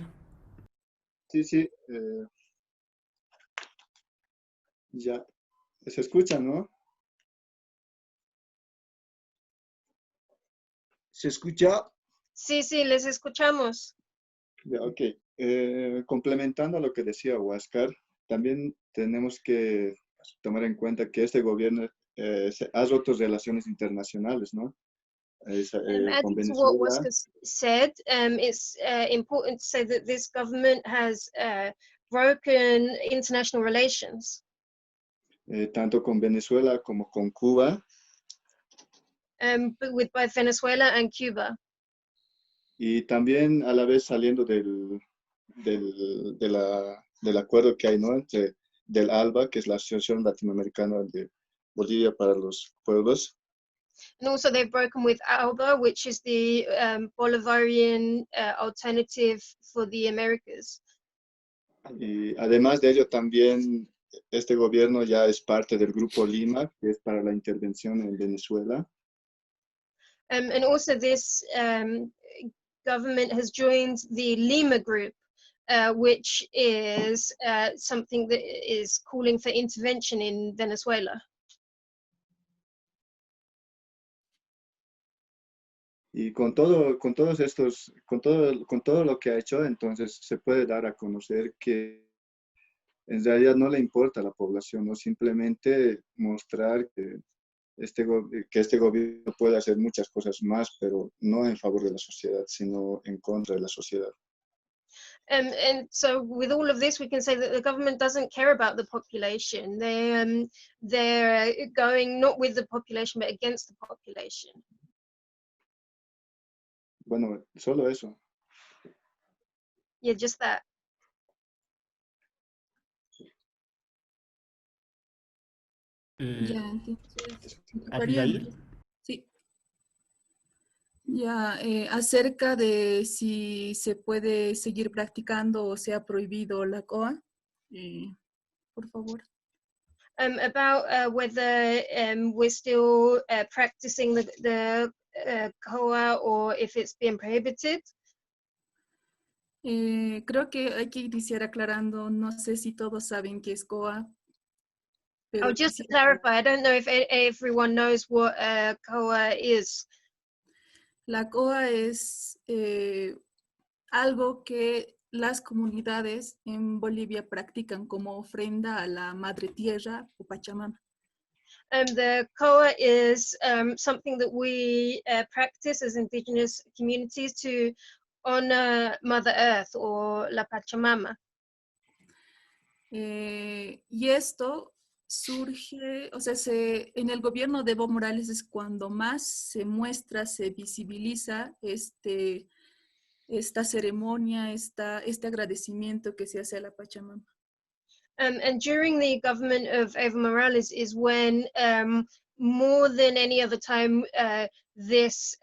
Sí. Ya. ¿Se escucha, no? ¿Se escucha? Sí, les escuchamos. Ya, ok. Complementando a lo que decía Huáscar, también tenemos que tomar en cuenta que este gobierno ha roto relaciones internacionales, ¿no? Con Adding to what Venezuela. Huáscar said, it's important to say that this government has broken international relations. Tanto con Venezuela como con Cuba. but with both Venezuela and Cuba. Y también a la vez saliendo del acuerdo que hay, ¿no? Del ALBA, que es la Asociación Latinoamericana de Bolivia para los Pueblos. And also they've broken with ALBA, which is the Bolivarian alternative for the Americas. Y además de ello, también este gobierno ya es parte del Grupo Lima, que es para la intervención en Venezuela. And also this government has joined the Lima Group, which is something that is calling for intervention in Venezuela. Y con todo lo que ha hecho, entonces se puede dar a conocer que en realidad no le importa a la población, no simplemente mostrar que este gobierno puede hacer muchas cosas más, pero no en favor de la sociedad, sino en contra de la sociedad. And so with all of this, we can say that the government doesn't care about the population. They're going not with the population, but against the population. Bueno, solo eso. Yeah, just that. Ya entiendo. Abigail. Sí. Ya, acerca de si se puede seguir practicando o se ha prohibido la COA, por favor. About whether we're still practicing the COA or if it's been prohibited. Creo que hay que iniciar aclarando, no sé si todos saben qué es COA. Oh, just to clarify, I don't know if everyone knows what COA is. La COA es algo que las comunidades en Bolivia practican como ofrenda a la Madre Tierra o Pachamama. The COA is something that we practice as indigenous communities to honor Mother Earth or la Pachamama. Y esto surge, o sea, en el gobierno de Evo Morales es cuando más se muestra, se visibiliza esta ceremonia, este agradecimiento que se hace a la Pachamama. And during the government of Evo Morales is when more than any other time this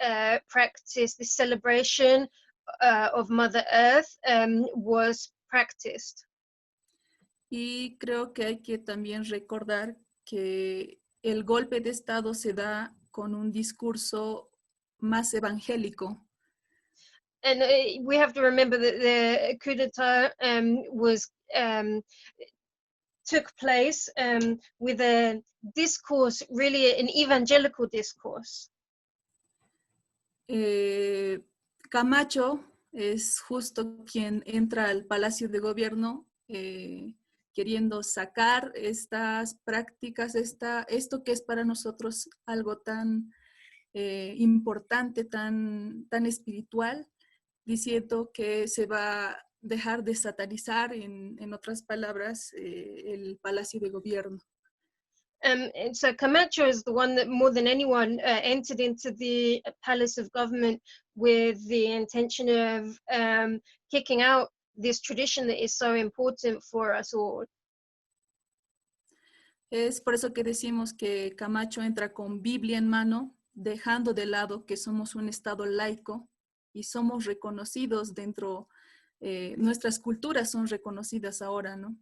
practice, this celebration of Mother Earth was practiced. Y creo que hay que también recordar que el golpe de Estado se da con un discurso más evangélico. And we have to remember that the coup d'etat took place with a discourse, really an evangelical discourse. Camacho es justo quien entra al Palacio de Gobierno queriendo sacar estas prácticas, esto que es para nosotros algo tan importante, tan espiritual, diciendo que se va a dejar de satanizar, en otras palabras, el Palacio de Gobierno. And so Camacho is the one that more than anyone entered into the Palace of Government with the intention of kicking out this tradition that is so important for us all. Es por eso que decimos que Camacho entra con Biblia en mano, dejando de lado que somos un Estado laico y somos reconocidos dentro, nuestras culturas son reconocidas ahora, ¿no?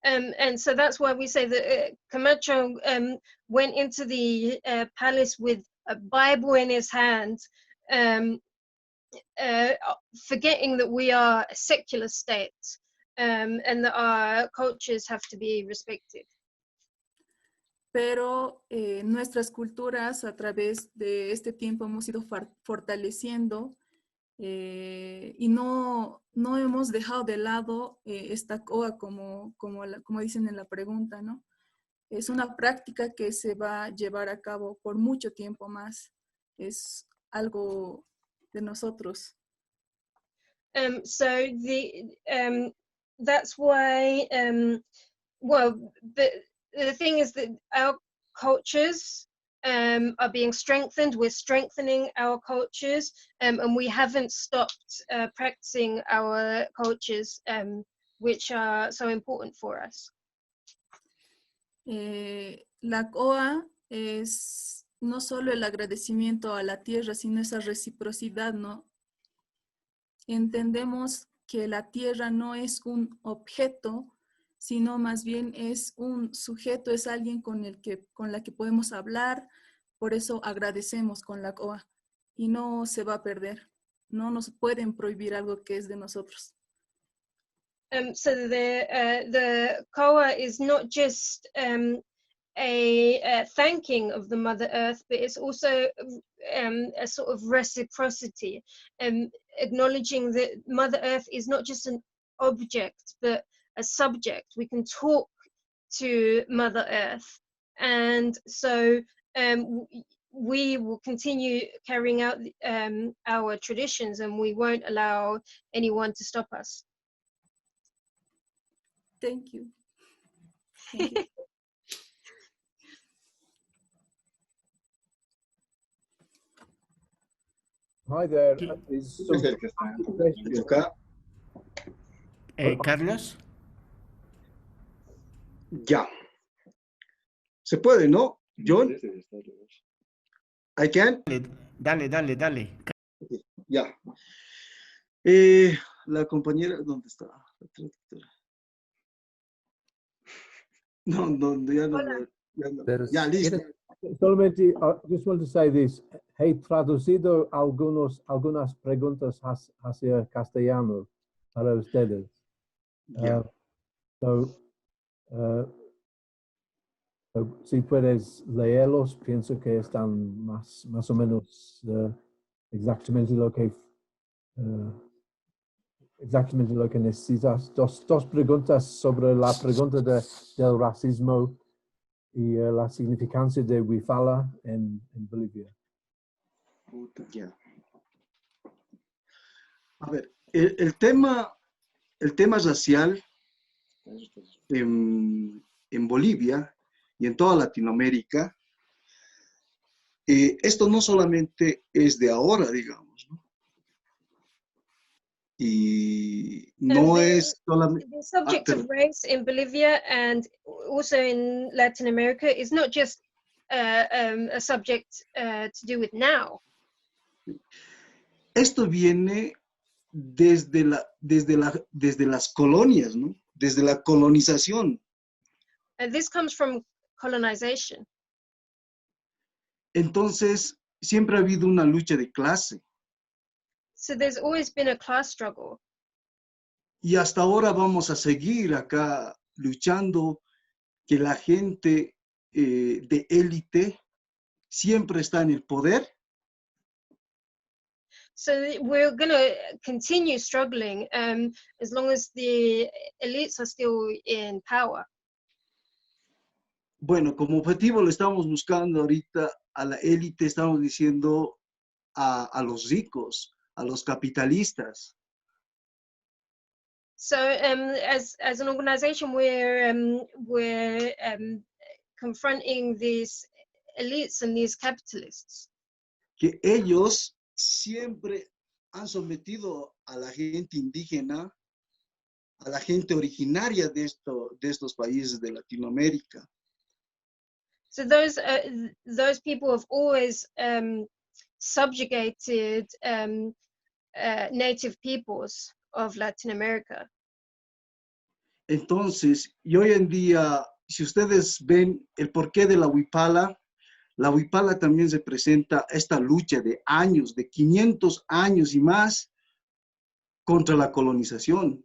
And so that's why we say that Camacho went into the palace with a Bible in his hand, forgetting that we are a secular state and that our cultures have to be respected. Pero nuestras culturas a través de este tiempo hemos ido fortaleciendo y no hemos dejado de lado esta COA como dicen en la pregunta, ¿no? Es una práctica que se va a llevar a cabo por mucho tiempo más. Es algo de nosotros. So that's why, well, the thing is that our cultures are being strengthened. We're strengthening our cultures, and we haven't stopped practicing our cultures, which are so important for us. La COA es no solo el agradecimiento a la tierra, sino esa reciprocidad, ¿no? Entendemos que la tierra no es un objeto, sino más bien es un sujeto, es alguien con la que podemos hablar. Por eso agradecemos con la COA y no se va a perder. No nos pueden prohibir algo que es de nosotros. So the COA is not just a thanking of the Mother Earth, but it's also a sort of reciprocity, acknowledging that Mother Earth is not just an object, but a subject. We can talk to Mother Earth, and so we will continue carrying out our traditions, and we won't allow anyone to stop us. Thank you. Thank you. Hi there. Is some question. Carlos. Ya. Se puede, ¿no? John. I can. Dale. Ya. La compañera, ¿dónde está? La traductora. No, ya no. Ya, listo. Solamente, just want to say this. He traducido algunas preguntas hacia castellano para ustedes. So, si puedes leerlos, pienso que están más o menos exactamente lo que necesitas. Dos preguntas sobre la pregunta del racismo y la significancia de Huipala en Bolivia. A ver, el tema racial en Bolivia y en toda Latinoamérica, esto no solamente es de ahora, digamos, ¿no? Y no es solamente... The subject of race in Bolivia and also in Latin America is not just a subject to do with now. Esto viene desde las colonias, ¿no? Desde la colonización. And this comes from colonization. Entonces, siempre ha habido una lucha de clase. So there's always been a class struggle. Y hasta ahora vamos a seguir acá luchando que la gente de élite siempre está en el poder. So we're going to continue struggling as long as the elites are still in power. Bueno, como objetivo lo estamos buscando ahorita a la élite, estamos diciendo a los ricos, a los capitalistas. So as an organization, we're confronting these elites and these capitalists. Que ellos siempre han sometido a la gente indígena, a la gente originaria de estos países de Latinoamérica. So those people have always subjugated native peoples of Latin America. Entonces, y hoy en día, si ustedes ven el porqué de la Huipala también se presenta esta lucha de años, de 500 años y más contra la colonización.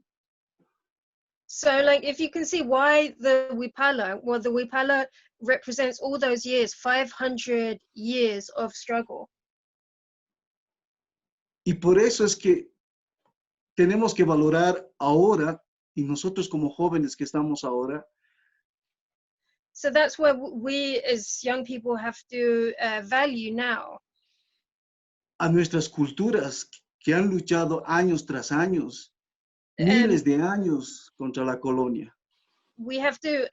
So, like, if you can see why the Huipala represents all those years, 500 years of struggle. Y por eso es que tenemos que valorar ahora, y nosotros como jóvenes que estamos ahora, So that's where we as young people have to value now. A nuestras culturas que han luchado años tras años, miles de años contra la colonia. we have to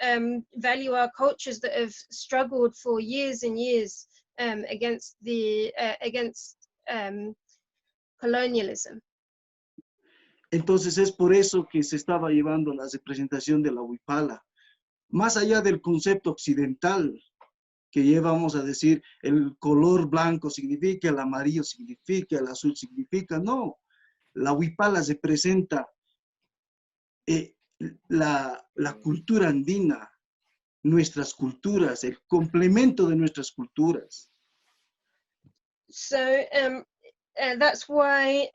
value our cultures that have struggled for years and years against colonialism. Entonces es por eso que se estaba llevando la representación de la huipala. Más allá del concepto occidental, que llevamos a decir el color blanco significa, el amarillo significa, el azul significa, no. La huipala representa la cultura andina, nuestras culturas, el complemento de nuestras culturas. So that's why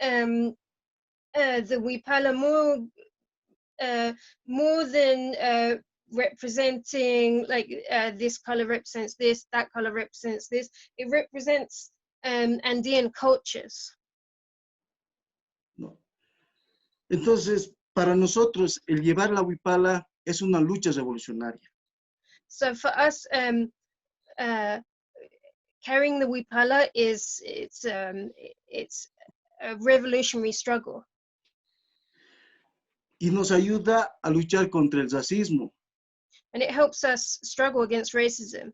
the huipala more than representing like this color represents this, that color represents this, it represents Andean cultures. No. Entonces, para nosotros, el llevar la huipala es una lucha revolucionaria. So for us, carrying the huipala it's a revolutionary struggle. Y nos ayuda a luchar contra el racismo. And it helps us struggle against racism.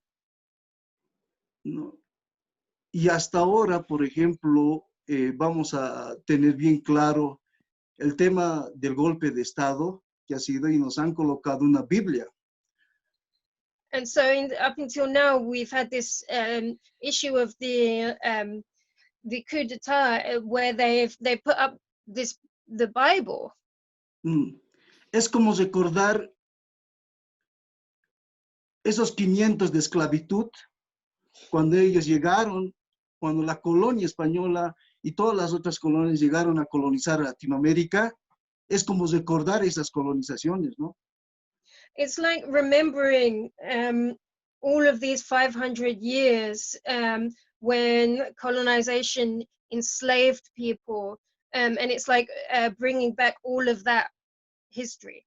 ¿No? Y hasta ahora, por ejemplo, vamos a tener bien claro el tema del golpe de Estado que ha sido y nos han colocado una Biblia. And so up until now, we've had this issue of the coup d'etat where they put up the Bible. Es como recordar esos 500 de esclavitud, cuando ellos llegaron, cuando la colonia española y todas las otras colonias llegaron a colonizar Latinoamérica, es como recordar esas colonizaciones, ¿no? It's like remembering all of these 500 years when colonization enslaved people, and it's like bringing back all of that history.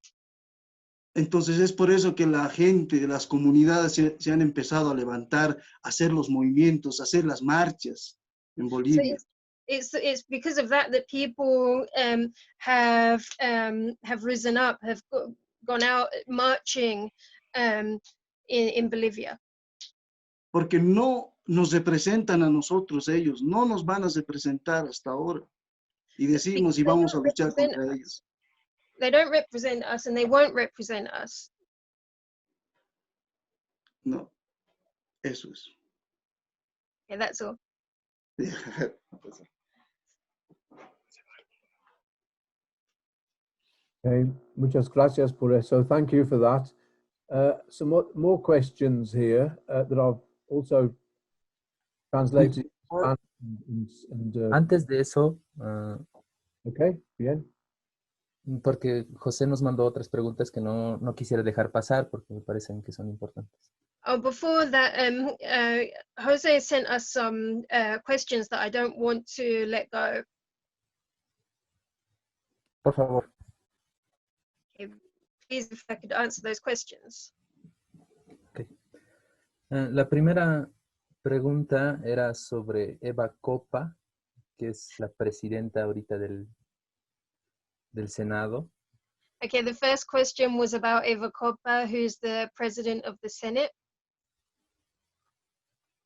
Entonces es por eso que la gente, las comunidades se han empezado a levantar, a hacer los movimientos, a hacer las marchas en Bolivia. So it's because of that people have risen up, have gone out marching in Bolivia. Porque no nos representan a nosotros ellos, no nos van a representar hasta ahora. Y decimos y vamos a luchar contra ellos. They don't represent us and they won't represent us. No, eso es. Yeah, that's all. Okay, muchas gracias por eso. Thank you for that. Some more questions here that I've also translated. Antes de eso, okay, bien. Porque José nos mandó otras preguntas que no quisiera dejar pasar porque me parecen que son importantes. Oh, before that, Jose sent us some questions that I don't want to let go. Por favor. Okay. Please, if I could answer those questions. Okay. La primera pregunta era sobre Eva Copa, que es la presidenta ahorita del Senado. Okay, the first question was about Eva Copa, who's the president of the Senate.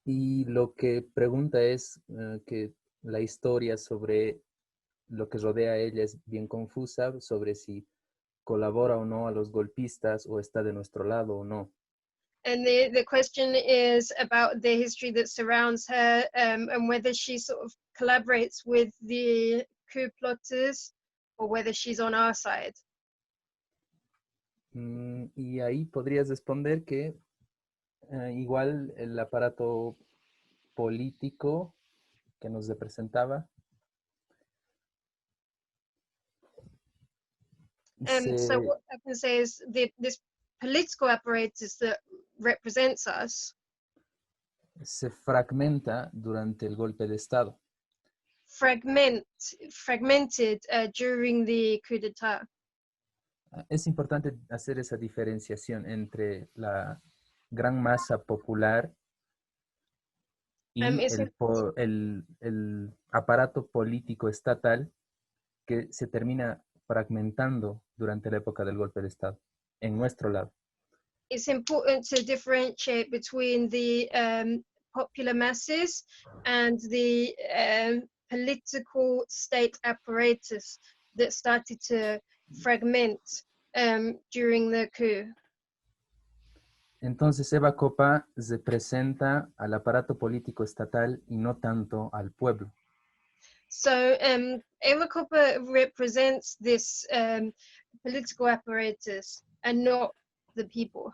Y lo que pregunta es que la historia sobre lo que rodea a ella es bien confusa, sobre si colabora o no a los golpistas o está de nuestro lado o no. And the question is about the history that surrounds her and whether she sort of collaborates with the coup plotters or whether she's on our side. Y ahí podrías responder que igual el aparato político que nos representaba So what I can say is this political apparatus that represents us se fragmenta durante el golpe de Estado. Fragmented during the coup d'etat. Es importante hacer esa diferenciación entre la gran masa popular y el aparato político estatal que se termina fragmentando durante la época del golpe de Estado en nuestro lado. It's important to differentiate between the popular masses and the political state apparatus that started to fragment during the coup. Entonces Eva Kopa representa al aparato político estatal y no tanto al pueblo. So Eva Kopa represents this political apparatus and not the people.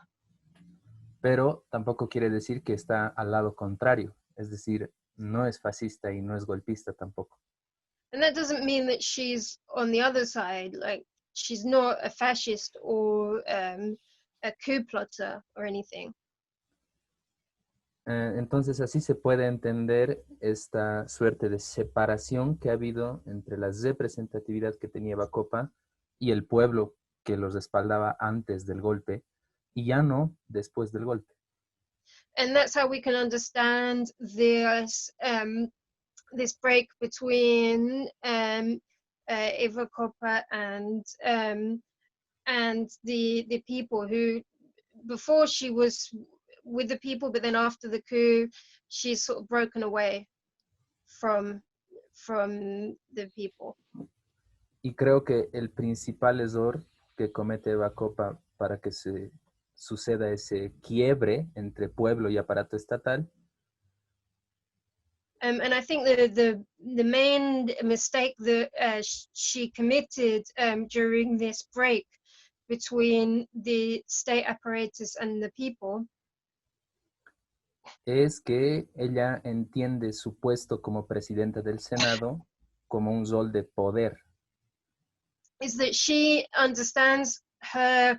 Pero tampoco quiere decir que está al lado contrario, es decir, no es fascista y no es golpista tampoco. And that doesn't mean that she's on the other side, like she's not a fascist or a coup plotter or anything. Entonces así se puede entender esta suerte de separación que ha habido entre la representatividad que tenía Eva Kopa y el pueblo que los respaldaba antes del golpe y ya no después del golpe. And that's how we can understand this this break between Eva Kopa and the people who, before she was with the people, but then after the coup, she's sort of broken away from the people. Y creo que el principal error que comete Eva Kopa para que se suceda ese quiebre entre pueblo y aparato estatal. And I think the main mistake that she committed during this break between the state apparatus and the people es que ella entiende su puesto como presidenta del Senado como un rol de poder. is that she understands her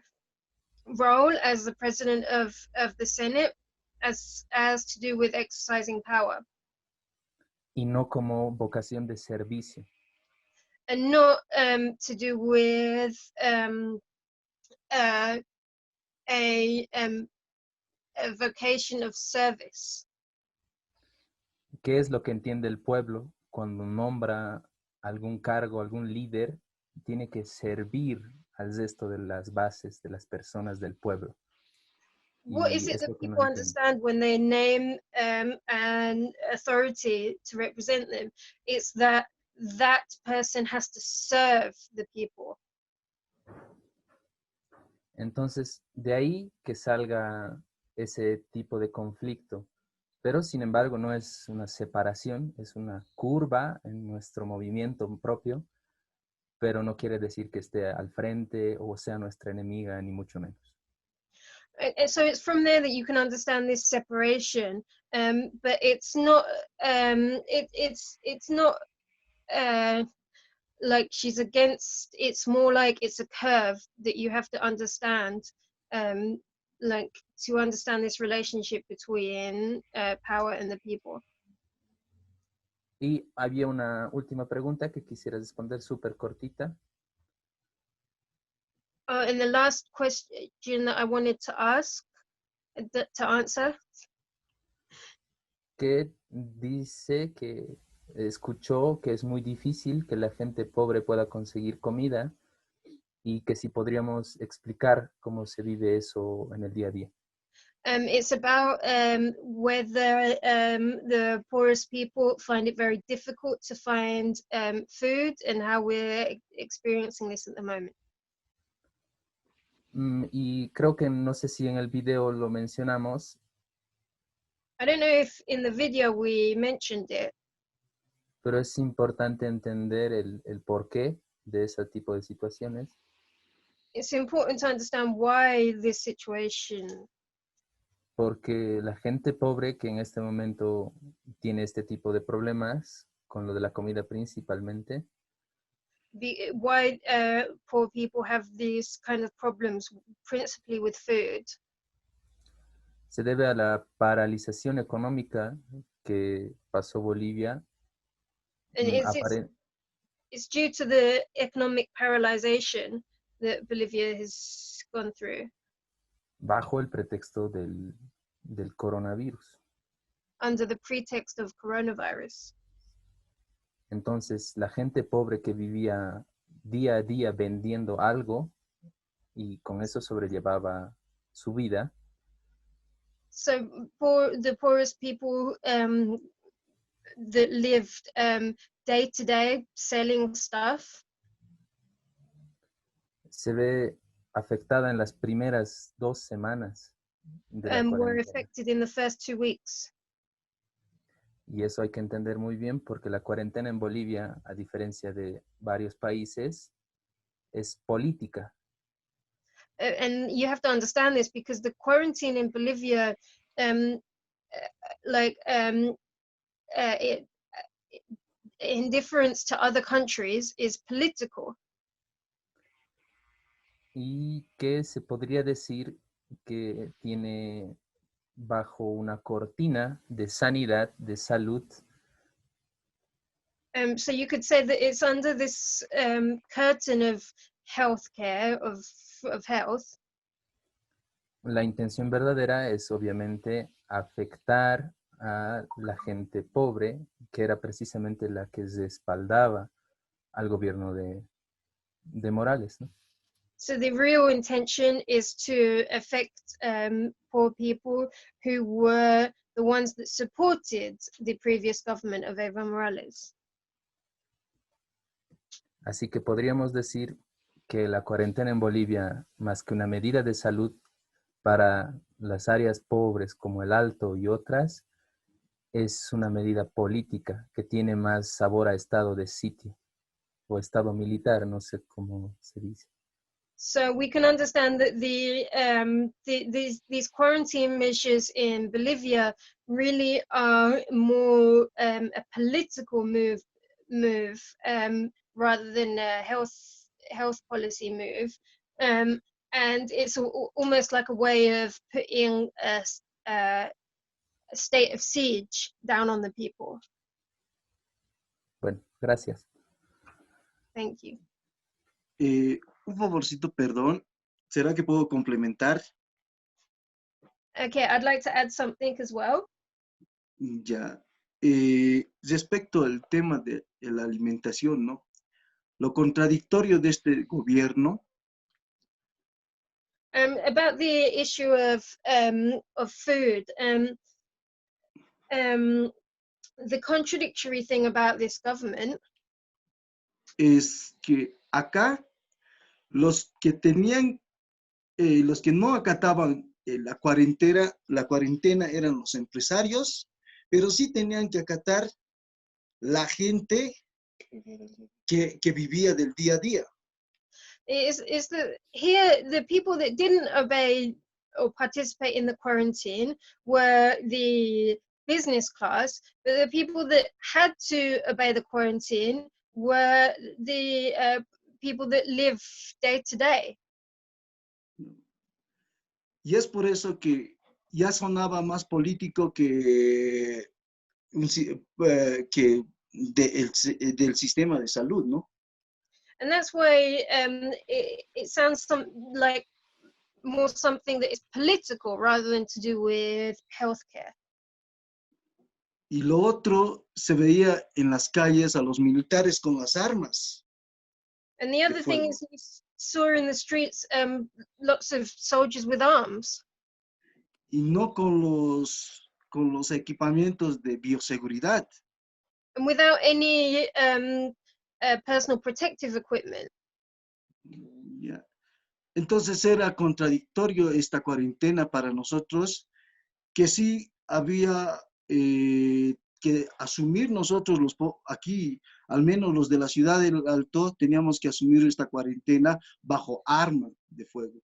role as the president of the Senate as to do with exercising power. Y no como vocación de servicio. And not to do with a vocation of service. ¿Qué es lo que entiende el pueblo cuando nombra algún cargo, algún líder? Tiene que servir al resto de las bases, de las personas del pueblo. What is it that people understand when they name an authority to represent them? It's that that person has to serve the people. Entonces, de ahí que salga ese tipo de conflicto. Pero, sin embargo, no es una separación, es una curva en nuestro movimiento propio, pero no quiere decir que esté al frente o sea nuestra enemiga, ni mucho menos. And so it's from there that you can understand this separation, but it's not. It's not like she's against. It's more like it's a curve that you have to understand, like to understand this relationship between power and the people. Y había una última pregunta que quisiera responder súper cortita. And the last question that I wanted to ask, to answer. Que dice que escuchó que es muy difícil que la gente pobre pueda conseguir comida y que si podríamos explicar cómo se vive eso en el día a día. It's about whether the poorest people find it very difficult to find food and how we're experiencing this at the moment. Y creo que no sé si en el video lo mencionamos. I don't know if in the video we mentioned it. Pero es importante entender el porqué de ese tipo de situaciones. It's important to understand why this situation. Porque la gente pobre que en este momento tiene este tipo de problemas, con lo de la comida principalmente, Why poor people have these kind of problems, principally with food. se debe a la paralización económica que pasó Bolivia. And it's due to the economic paralyzation that Bolivia has gone through. Bajo el pretexto del coronavirus. Under the pretext of coronavirus. Entonces, la gente pobre que vivía día a día vendiendo algo, y con eso sobrellevaba su vida. So for the poorest people that lived day to day selling stuff, Se ve afectada en las primeras 2 semanas de la were cuarentena. affected in the first 2 weeks. Y eso hay que entender muy bien porque la cuarentena en Bolivia, a diferencia de varios países, es política. And you have to understand this because the quarantine in Bolivia, in difference to other countries, is political. Y que se podría decir que tiene bajo una cortina de sanidad, de salud. So you could say that it's under this curtain of healthcare, of health. La intención verdadera es obviamente afectar a la gente pobre, que era precisamente la que respaldaba al gobierno de Morales, ¿no? So the real intention is to affect poor people who were the ones that supported the previous government of Evo Morales. Así que podríamos decir que la cuarentena en Bolivia, más que una medida de salud para las áreas pobres como el Alto y otras, es una medida política que tiene más sabor a estado de sitio o estado militar, no sé cómo se dice. So we can understand that these quarantine measures in Bolivia really are more a political move rather than a health policy move, and it's almost like a way of putting a state of siege down on the people. Bueno, gracias. Thank you. Un favorcito, perdón. ¿Será que puedo complementar? Okay, I'd like to add something as well. Ya. Respecto al tema de la alimentación, ¿no? Lo contradictorio de este gobierno About the issue of food, the contradictory thing about this government es que acá los que tenían, los que no acataban la cuarentena eran los empresarios, pero sí tenían que acatar la gente que vivía del día a día. is that here the people that didn't obey or participate in the quarantine were the business class, but the people that had to obey the quarantine were the people that live day to day. Y es por eso que ya sonaba más político que del sistema de salud, ¿no? And that's why it sounds like more something that is political rather than to do with healthcare. Y lo otro se veía en las calles a los militares con las armas. And the other thing is, we saw in the streets lots of soldiers with arms. Y no con los equipamientos de bioseguridad. And without any personal protective equipment. Yeah. Entonces era contradictorio esta cuarentena para nosotros, que sí había que asumir nosotros aquí, al menos los de la ciudad del Alto, teníamos que asumir esta cuarentena bajo arma de fuego.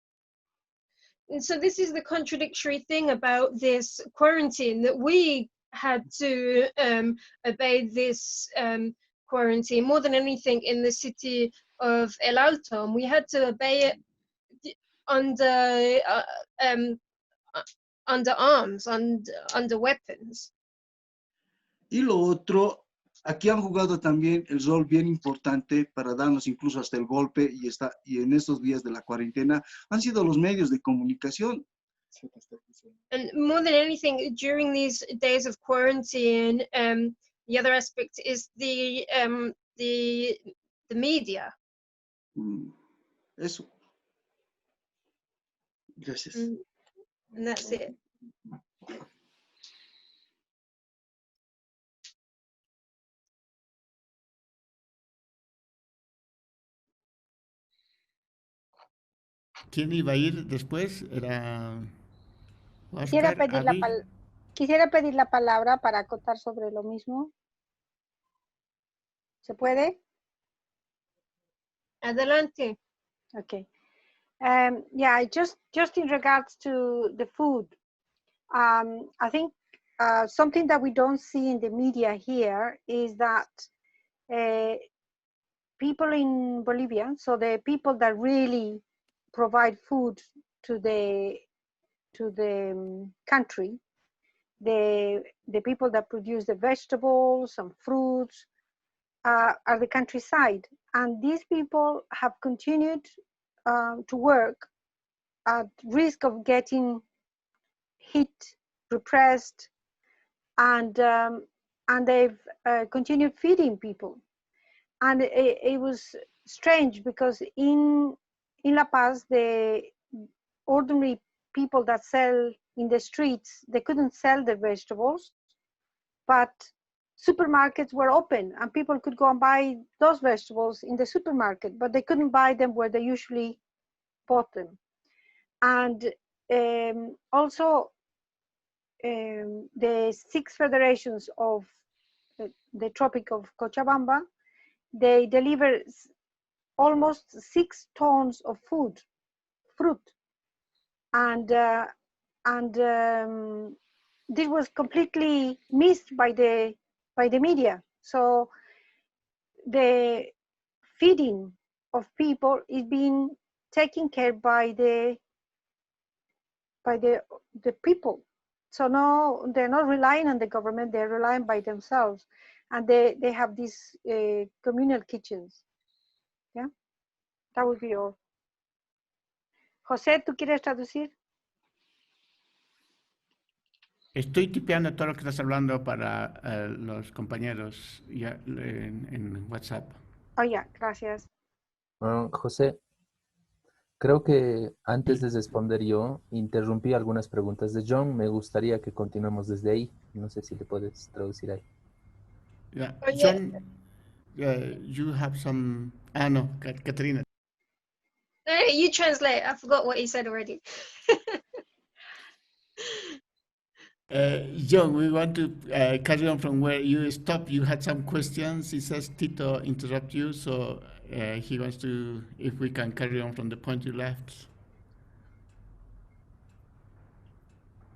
And so this is the contradictory thing about this quarantine, that we had to obey this quarantine more than anything in the city of El Alto, and we had to obey it under arms, under weapons. Y lo otro, aquí han jugado también el rol bien importante para darnos incluso hasta el golpe y en estos días de la cuarentena han sido los medios de comunicación. And more than anything, during these days of quarantine, the other aspect is the media. Eso. Gracias. And that's it. ¿Quién iba a ir después? Era Quisiera Oscar, pedir, Abby. quisiera pedir la palabra para acotar sobre lo mismo. ¿Se puede? Adelante. Okay. Yeah, just in regards to the food, I think something that we don't see in the media here is that people in Bolivia, so the people that really provide food to the country, the people that produce the vegetables and fruits are the countryside, and these people have continued to work at risk of getting hit, repressed, and they've continued feeding people. And it was strange because in La Paz, the ordinary people that sell in the streets, they couldn't sell the vegetables, but supermarkets were open and people could go and buy those vegetables in the supermarket, but they couldn't buy them where they usually bought them. And also the 6 federations of the Tropic of Cochabamba, they deliver almost 6 tons of fruit, and this was completely missed by the media. So the feeding of people is being taken care by the people. So no, they're not relying on the government, they're relying by themselves, and they have these communal kitchens. Yeah, that would be all. José, ¿tú quieres traducir? Estoy tipeando todo lo que estás hablando para los compañeros ya, en WhatsApp. Oh, ya, gracias. José, creo que antes de responder yo, interrumpí algunas preguntas de John. Me gustaría que continuemos desde ahí. No sé si le puedes traducir ahí. Yeah. Oye. John, you have some... Ah, no, Katrina. Hey, you translate. I forgot what he said already. John, we want to carry on from where you stopped. You had some questions. He says Tito interrupt you, so he wants to, if we can carry on from the point you left.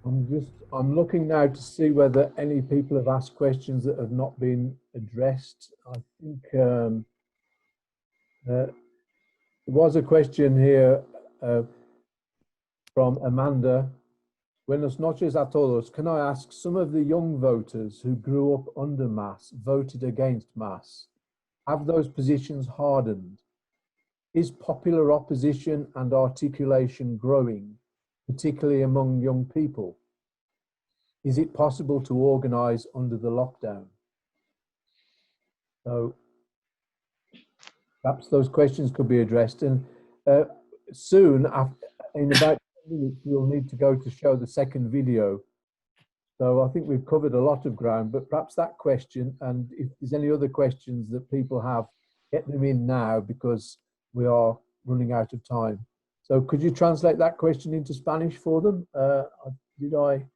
I'm looking now to see whether any people have asked questions that have not been addressed. I think there was a question here from Amanda. Buenas noches a todos. Can I ask, some of the young voters who grew up under Mas voted against Mas. Have those positions hardened? Is popular opposition and articulation growing, particularly among young people? Is it possible to organize under the lockdown? So perhaps those questions could be addressed. And soon, in about 10 minutes, we'll need to go to show the second video. So I think we've covered a lot of ground, but perhaps that question, and if there's any other questions that people have, get them in now because we are running out of time. So could you translate that question into Spanish for them? Did I?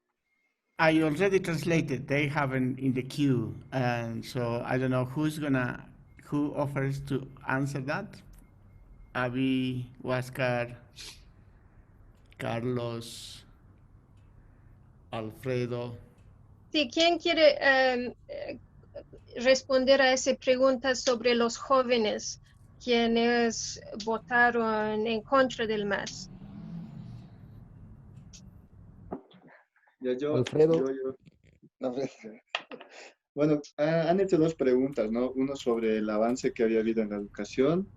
I already translated. They haven't in the queue, and so I don't know who offers to answer that. Abby, Huáscar, Carlos, Alfredo. Sí, ¿quién quiere responder a esa pregunta sobre los jóvenes quienes votaron en contra del MAS? Alfredo. No, bueno, han hecho 2 preguntas, ¿no? Uno sobre el avance que había habido en la educación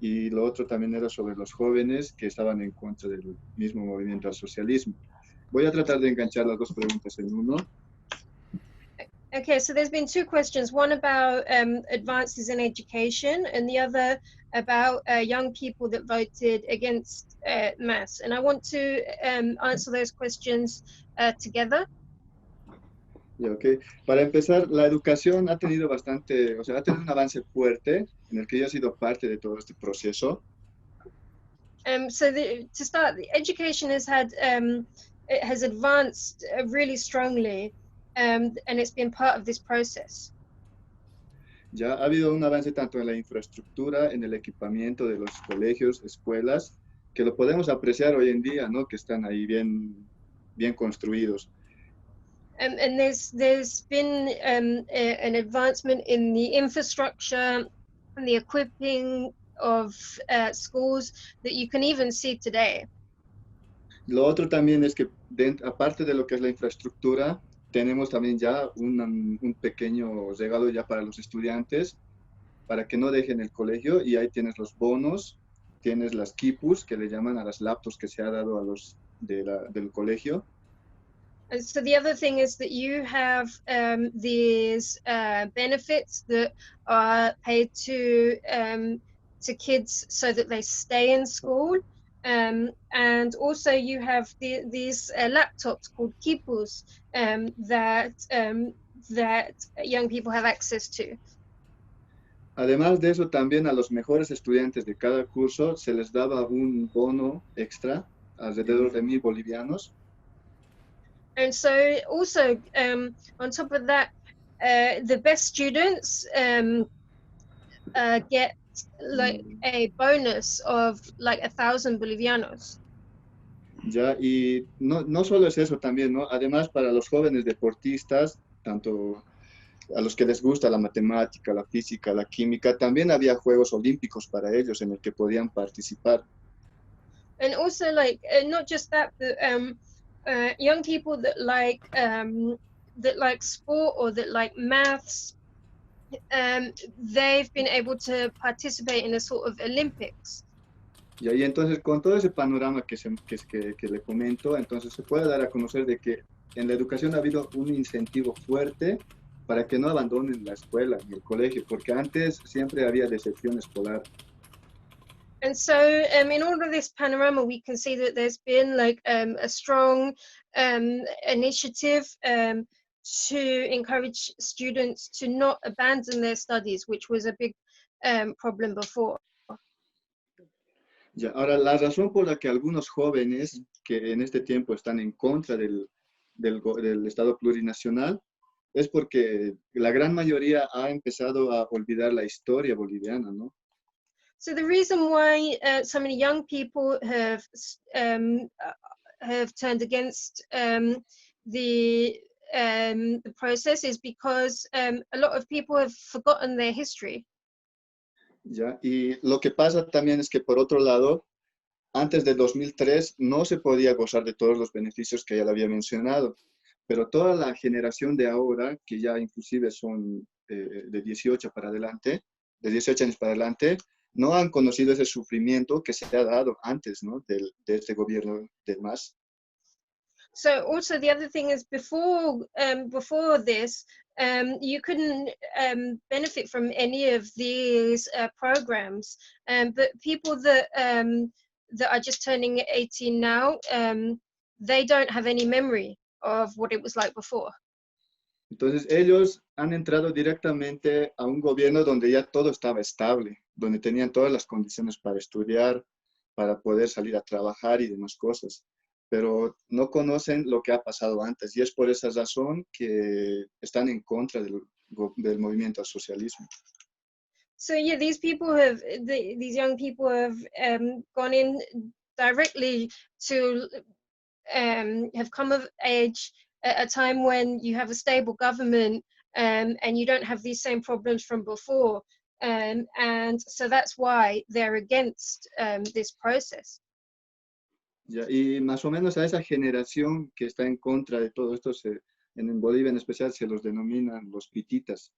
y lo otro también era sobre los jóvenes que estaban en contra del mismo movimiento al socialismo. Voy a tratar de enganchar las 2 preguntas en uno. Okay, so there's been two questions, one about advances in education and the other about young people that voted against mass. And I want to answer those questions together. Ya, ok. Para empezar, la educación ha tenido bastante, o sea, ha tenido un avance fuerte en el que yo he sido parte de todo este proceso. To start, the education has had, it has advanced really strongly, and it's been part of this process. Ya ha habido un avance tanto en la infraestructura, en el equipamiento de los colegios, escuelas, que lo podemos apreciar hoy en día, ¿no? Que están ahí bien construidos. And there's been an advancement in the infrastructure and the equipping of schools that you can even see today. Lo otro también es que, aparte de lo que es la infraestructura, tenemos también ya un pequeño regalo ya para los estudiantes, para que no dejen el colegio, y ahí tienes los bonos, tienes las quipus, que le llaman a las laptops que se ha dado a los del colegio. And so the other thing is that you have these benefits that are paid to kids so that they stay in school. And also you have these laptops called quipus that young people have access to. Además de eso, también a los mejores estudiantes de cada curso se les daba un bono extra, alrededor de 1,000 bolivianos. And so also on top of that, the best students get like a bonus of like 1,000 bolivianos. Ya, y no solo es eso también, ¿no? Además, para los jóvenes deportistas, tanto a los que les gusta la matemática, la física, la química, también había Juegos Olímpicos para ellos en el que podían participar. And also like not just that, but young people that like sport or that like maths, they've been able to participate in a sort of Olympics. Y ahí entonces, con todo ese panorama que le comento, entonces se puede dar a conocer de que en la educación ha habido un incentivo fuerte para que no abandonen la escuela ni el colegio, porque antes siempre había deserción escolar. And so in all of this panorama, we can see that there's been like a strong initiative to encourage students to not abandon their studies, which was a big problem before. Ya, ahora, la razón por la que algunos jóvenes que en este tiempo están en contra del Estado plurinacional es porque la gran mayoría ha empezado a olvidar la historia boliviana, ¿no? So the reason why so many young people have turned against the process is because a lot of people have forgotten their history. Ya, y lo que pasa también es que, por otro lado, antes de 2003 no se podía gozar de todos los beneficios que ya le había mencionado, pero toda la generación de ahora, que ya inclusive son de 18 para adelante, de 18 años para adelante, no han conocido ese sufrimiento que se ha dado antes, ¿no? de este gobierno del MAS. So also the other thing is before this, you couldn't benefit from any of these programs, but people that are just turning 18 now, they don't have any memory of what it was like before. Entonces ellos han entrado directamente a un gobierno donde ya todo estaba estable, donde tenían todas las condiciones para estudiar, para poder salir a trabajar y demás cosas, pero no conocen lo que ha pasado antes, y es por esa razón que están en contra del movimiento al socialismo. So yeah, these young people have gone in directly to have come of age at a time when you have a stable government and you don't have these same problems from before, and so that's why they're against this process. Ya, y más o menos a esa generación que está en contra de todo esto, en Bolivia en especial se los denominan los pititas.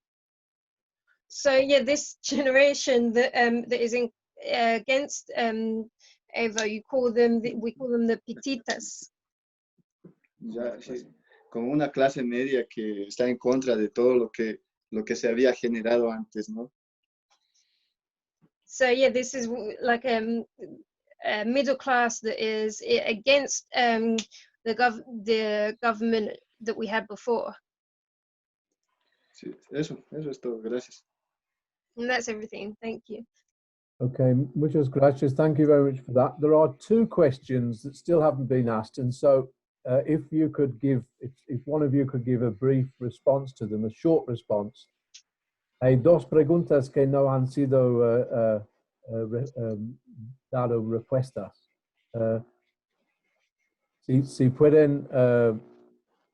So yeah, this generation that is against Evo, we call them the pititas. Ya, sí. como una clase media que está en contra de todo lo que se había generado antes, ¿no? So yeah, this is like a middle class that is against the government that we had before. Sí, eso es todo. Gracias. And that's everything. Thank you. Okay, muchas gracias. Thank you very much for that. There are two questions that still haven't been asked, and so if you could give, if one of you could give a brief response to them, a short response. Hay dos preguntas que no han sido dado respuestas. Si pueden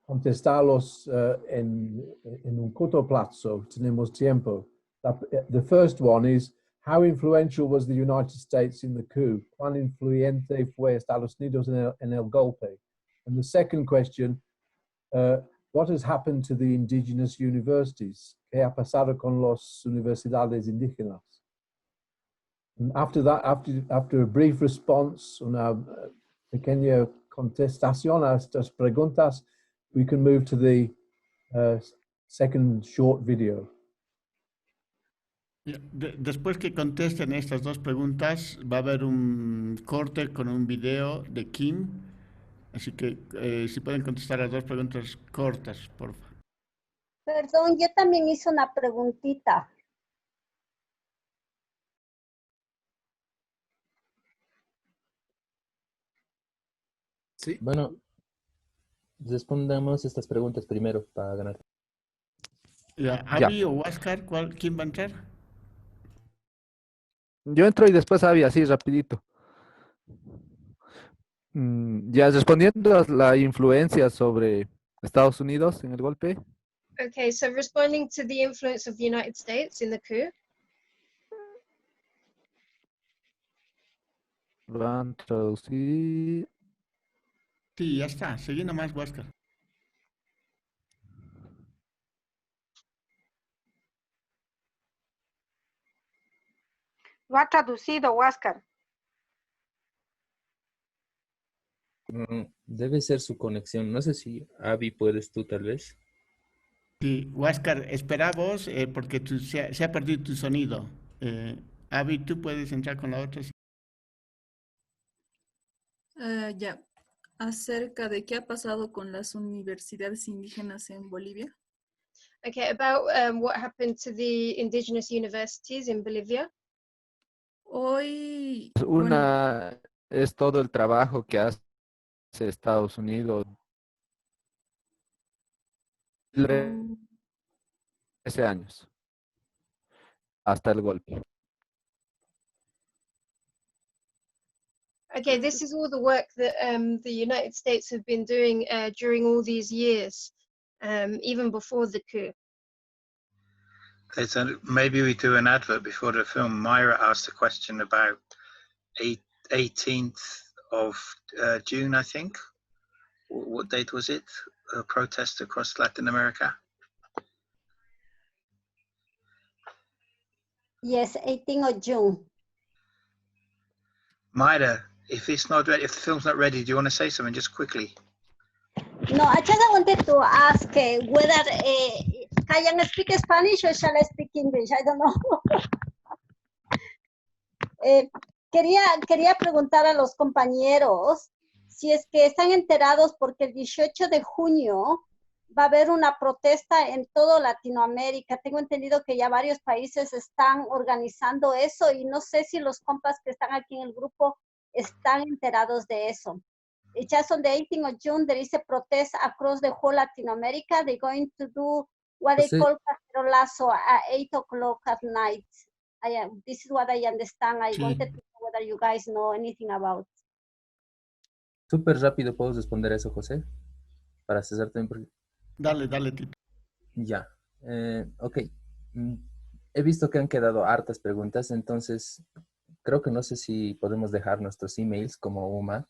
contestarlos en un corto plazo, tenemos tiempo. The first one is, how influential was the United States in the coup? ¿Cuán influyente fue Estados Unidos en el golpe? And the second question, what has happened to the indigenous universities? ¿Qué ha pasado con las universidades indígenas? And after that, after a brief response, una pequeña contestación a estas preguntas, we can move to the second short video. Después que contesten estas dos preguntas, va a haber un corte con un video de Kim. Así que si pueden contestar las dos preguntas cortas, por favor. Perdón, yo también hice una preguntita. Sí. Bueno, respondamos estas preguntas primero para ganar. ¿Avi o Huáscar? ¿Quién va a entrar? Yo entro y después Avi, así rapidito. Ya respondiendo a la influencia sobre Estados Unidos en el golpe. Okay, so responding to the influence of the United States in the coup. Van a traducir. Sí, ya está. Seguí nomás, Huáscar. Lo ha traducido, Huáscar. Debe ser su conexión. No sé si Avi puedes tú tal vez. Sí, Huáscar, espera vos porque se ha perdido tu sonido. Avi, ¿tú puedes entrar con la otra? Ya. Acerca de qué ha pasado con las universidades indígenas en Bolivia. Okay, about what happened to the indigenous universities in Bolivia. Hoy, Una es todo el trabajo que hace Estados Unidos. 13 años. Hasta el golpe. Okay, this is all the work that the United States have been doing during all these years, even before the coup. Okay, so maybe we do an advert before the film. Myra asked a question about 18th of June, I think. What date was it? A protest across Latin America? Yes, 18th of June. Myra, if it's not ready, if the film's not ready, do you want to say something just quickly? No, I just wanted to ask whether Kayan speak Spanish or shall I speak English? I don't know. Quería preguntar a los compañeros si es que están enterados porque el 18 de junio va a haber una protesta en toda Latinoamérica. Tengo entendido que ya varios países están organizando eso y no sé si los compas que están aquí en el grupo están enterados de eso. Just on the 18th of June, there is a protest across the whole Latin America. They're going to do what they call Cacerolazo at 8 o'clock at night. This is what I understand. I wanted to know whether you guys know anything about. Súper rápido, ¿puedo responder a eso, José? Para cesar también. Dale, Tito. Ya. Ok. He visto que han quedado hartas preguntas, entonces creo que no sé si podemos dejar nuestros emails como UMA.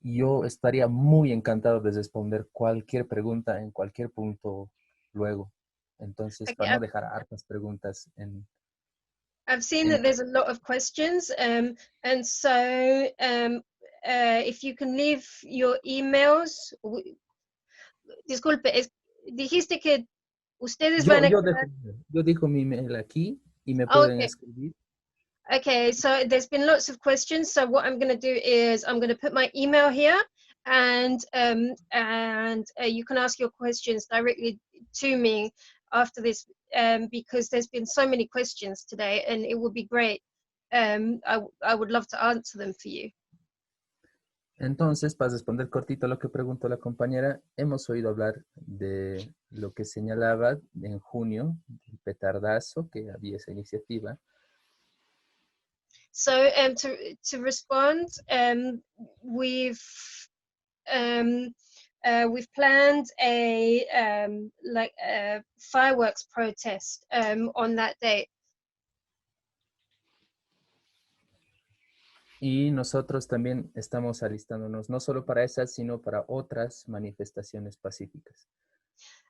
Yo estaría muy encantado de responder cualquier pregunta en cualquier punto luego. Entonces, para no dejar hartas preguntas en... I've seen that there's a lot of questions, and so if you can leave your emails, disculpe, dijiste que ustedes van a... Yo dejo mi email aquí y me Oh, pueden okay. escribir. Okay, so there's been lots of questions. So what I'm going to do is I'm going to put my email here, and you can ask your questions directly to me after this, because there's been so many questions today, and it would be great. I would love to answer them for you. Entonces, para responder cortito a lo que preguntó la compañera, hemos oído hablar de lo que señalaba en junio, el petardazo, que había esa iniciativa. So to respond, we've planned a fireworks protest on that date. Y nosotros también estamos alistándonos no solo para esas, sino para otras manifestaciones pacíficas.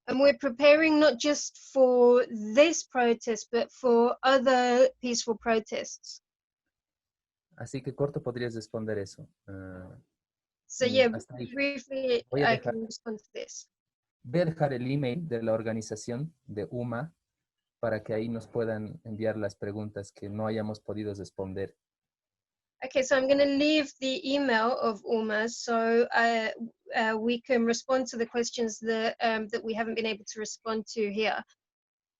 And we're preparing not just for this protest, but for other peaceful protests. Así que corto podrías responder eso. So yeah, briefly I can respond to this. Voy a dejar el email de la organización de UMA para que ahí nos puedan enviar las preguntas que no hayamos podido responder. Okay, so I'm going to leave the email of UMA so we can respond to the questions that we haven't been able to respond to here.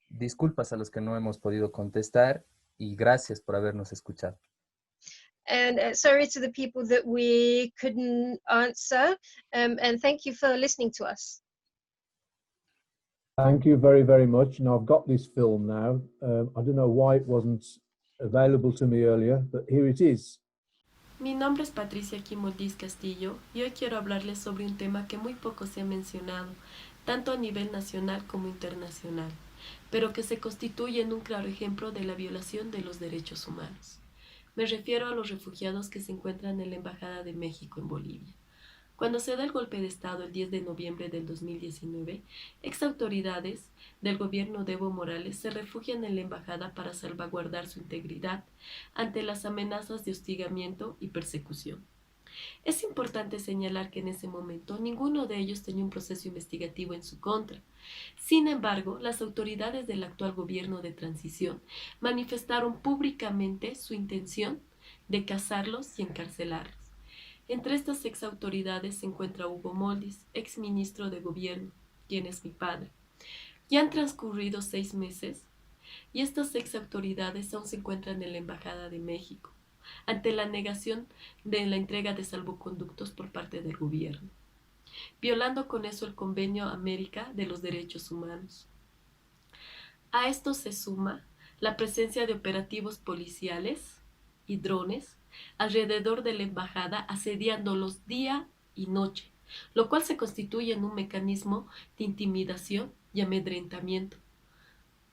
Disculpas a los que no hemos podido contestar y gracias por habernos escuchado. And sorry to the people that we couldn't answer, and thank you for listening to us. Thank you very, very much. And I've got this film now. I don't know why it wasn't available to me earlier, but here it is. Mi nombre es Patricia Quimoldiz Castillo y hoy quiero hablarles sobre un tema que muy poco se ha mencionado, tanto a nivel nacional como internacional, pero que se constituye en un claro ejemplo de la violación de los derechos humanos. Me refiero a los refugiados que se encuentran en la Embajada de México en Bolivia. Cuando se da el golpe de Estado el 10 de noviembre del 2019, exautoridades del gobierno de Evo Morales se refugian en la embajada para salvaguardar su integridad ante las amenazas de hostigamiento y persecución. Es importante señalar que en ese momento ninguno de ellos tenía un proceso investigativo en su contra. Sin embargo, las autoridades del actual gobierno de transición manifestaron públicamente su intención de cazarlos y encarcelarlos. Entre estas exautoridades se encuentra Hugo Moldis, exministro de gobierno, quien es mi padre. Ya han transcurrido 6 meses y estas exautoridades aún se encuentran en la Embajada de México, ante la negación de la entrega de salvoconductos por parte del gobierno, violando con eso el Convenio América de los Derechos Humanos. A esto se suma la presencia de operativos policiales y drones alrededor de la embajada asediándolos día y noche, lo cual se constituye en un mecanismo de intimidación y amedrentamiento,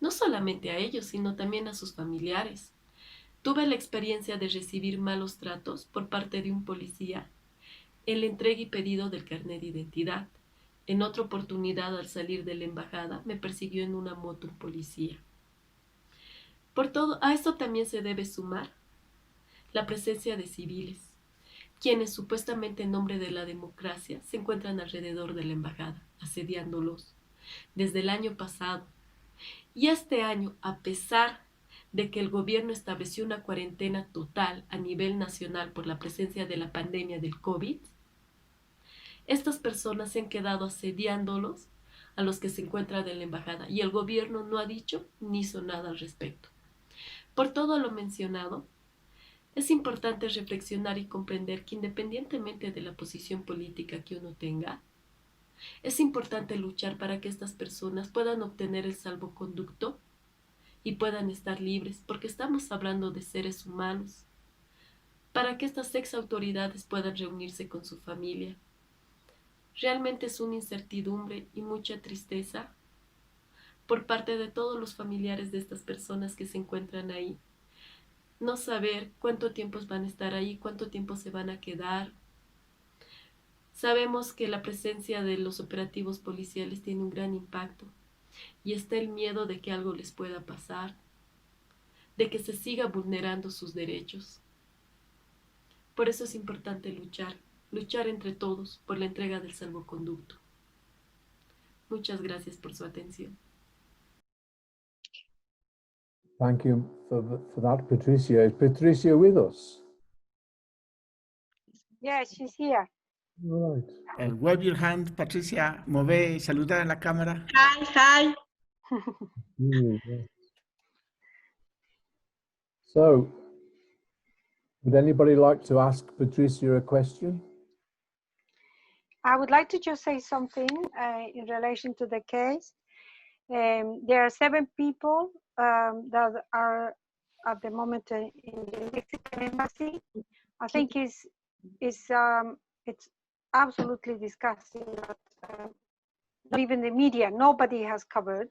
no solamente a ellos, sino también a sus familiares. Tuve la experiencia de recibir malos tratos por parte de un policía en la entrega y pedido del carnet de identidad. En otra oportunidad, al salir de la embajada, me persiguió en una moto un policía. Por todo, a esto también se debe sumar la presencia de civiles, quienes supuestamente en nombre de la democracia se encuentran alrededor de la embajada, asediándolos desde el año pasado. Y este año, a pesar de que el gobierno estableció una cuarentena total a nivel nacional por la presencia de la pandemia del COVID, estas personas se han quedado asediándolos a los que se encuentran en la embajada y el gobierno no ha dicho ni hizo nada al respecto. Por todo lo mencionado, es importante reflexionar y comprender que independientemente de la posición política que uno tenga, es importante luchar para que estas personas puedan obtener el salvoconducto y puedan estar libres, porque estamos hablando de seres humanos, para que estas exautoridades puedan reunirse con su familia. Realmente es una incertidumbre y mucha tristeza por parte de todos los familiares de estas personas que se encuentran ahí. No saber cuánto tiempo van a estar ahí, cuánto tiempo se van a quedar. Sabemos que la presencia de los operativos policiales tiene un gran impacto y está el miedo de que algo les pueda pasar, de que se siga vulnerando sus derechos. Por eso es importante luchar entre todos por la entrega del salvoconducto. Muchas gracias por su atención. Thank you for that, Patricia. Is Patricia with us? Yes, she's here. All right. Wave your hand, Patricia. Move, saludar a la cámara. Hi. So, would anybody like to ask Patricia a question? I would like to just say something in relation to the case. There are 7 people that are at the moment in the Mexican embassy. I think it's absolutely disgusting that not even the media, nobody has covered.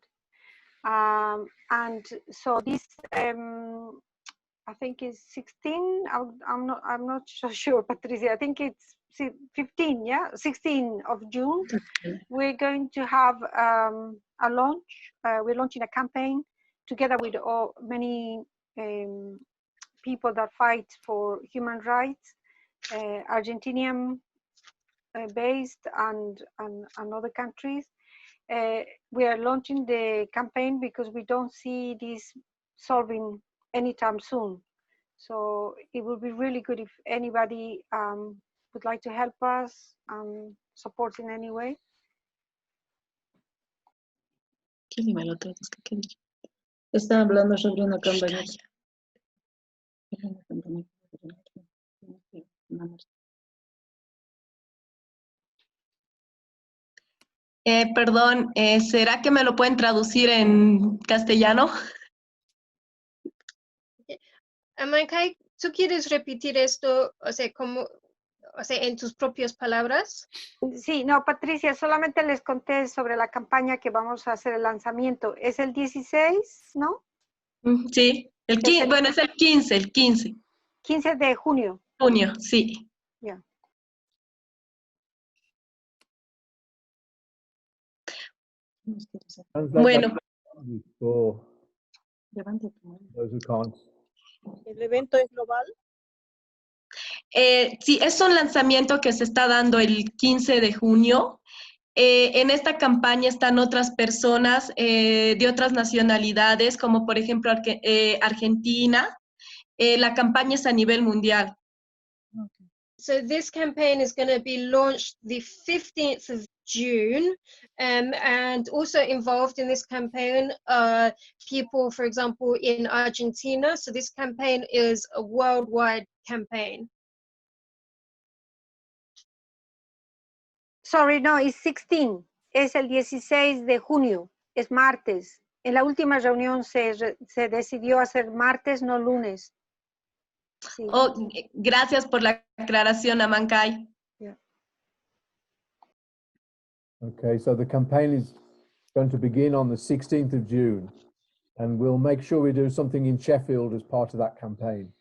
And so this, I think is 16. I'm not so sure, Patricia. I think it's 15, yeah, 16 of June. We're going to have a launch. We're launching a campaign together with many people that fight for human rights, Argentinian based and other countries. We are launching the campaign because we don't see this solving anytime soon. So it would be really good if anybody would like to help us and support in any way. Está hablando sobre una campaña. Perdón, ¿será que me lo pueden traducir en castellano? Amancay, ¿tú quieres repetir esto, o sea, en tus propias palabras? Sí, no, Patricia, solamente les conté sobre la campaña que vamos a hacer el lanzamiento. Es el 16, ¿no? Sí, el 15, bueno, es el 15. 15 de junio. Junio, sí. Yeah. Bueno. ¿El evento es global? Sí, es un lanzamiento que se está dando el 15 de junio. En esta campaña están otras personas de otras nacionalidades, como por ejemplo Argentina. La campaña es a nivel mundial. So this campaign is going to be launched the 15th of June, and also involved in this campaign are people, for example, in Argentina. So this campaign is a worldwide campaign. Sorry, no, it's 16. Es el 16 de junio, es martes. En la última reunión se decidió hacer martes, no lunes. Sí. Oh, gracias por la aclaración, Amancay. Yeah. Okay, so the campaign is going to begin on the 16th of June, and we'll make sure we do something in Sheffield as part of that campaign.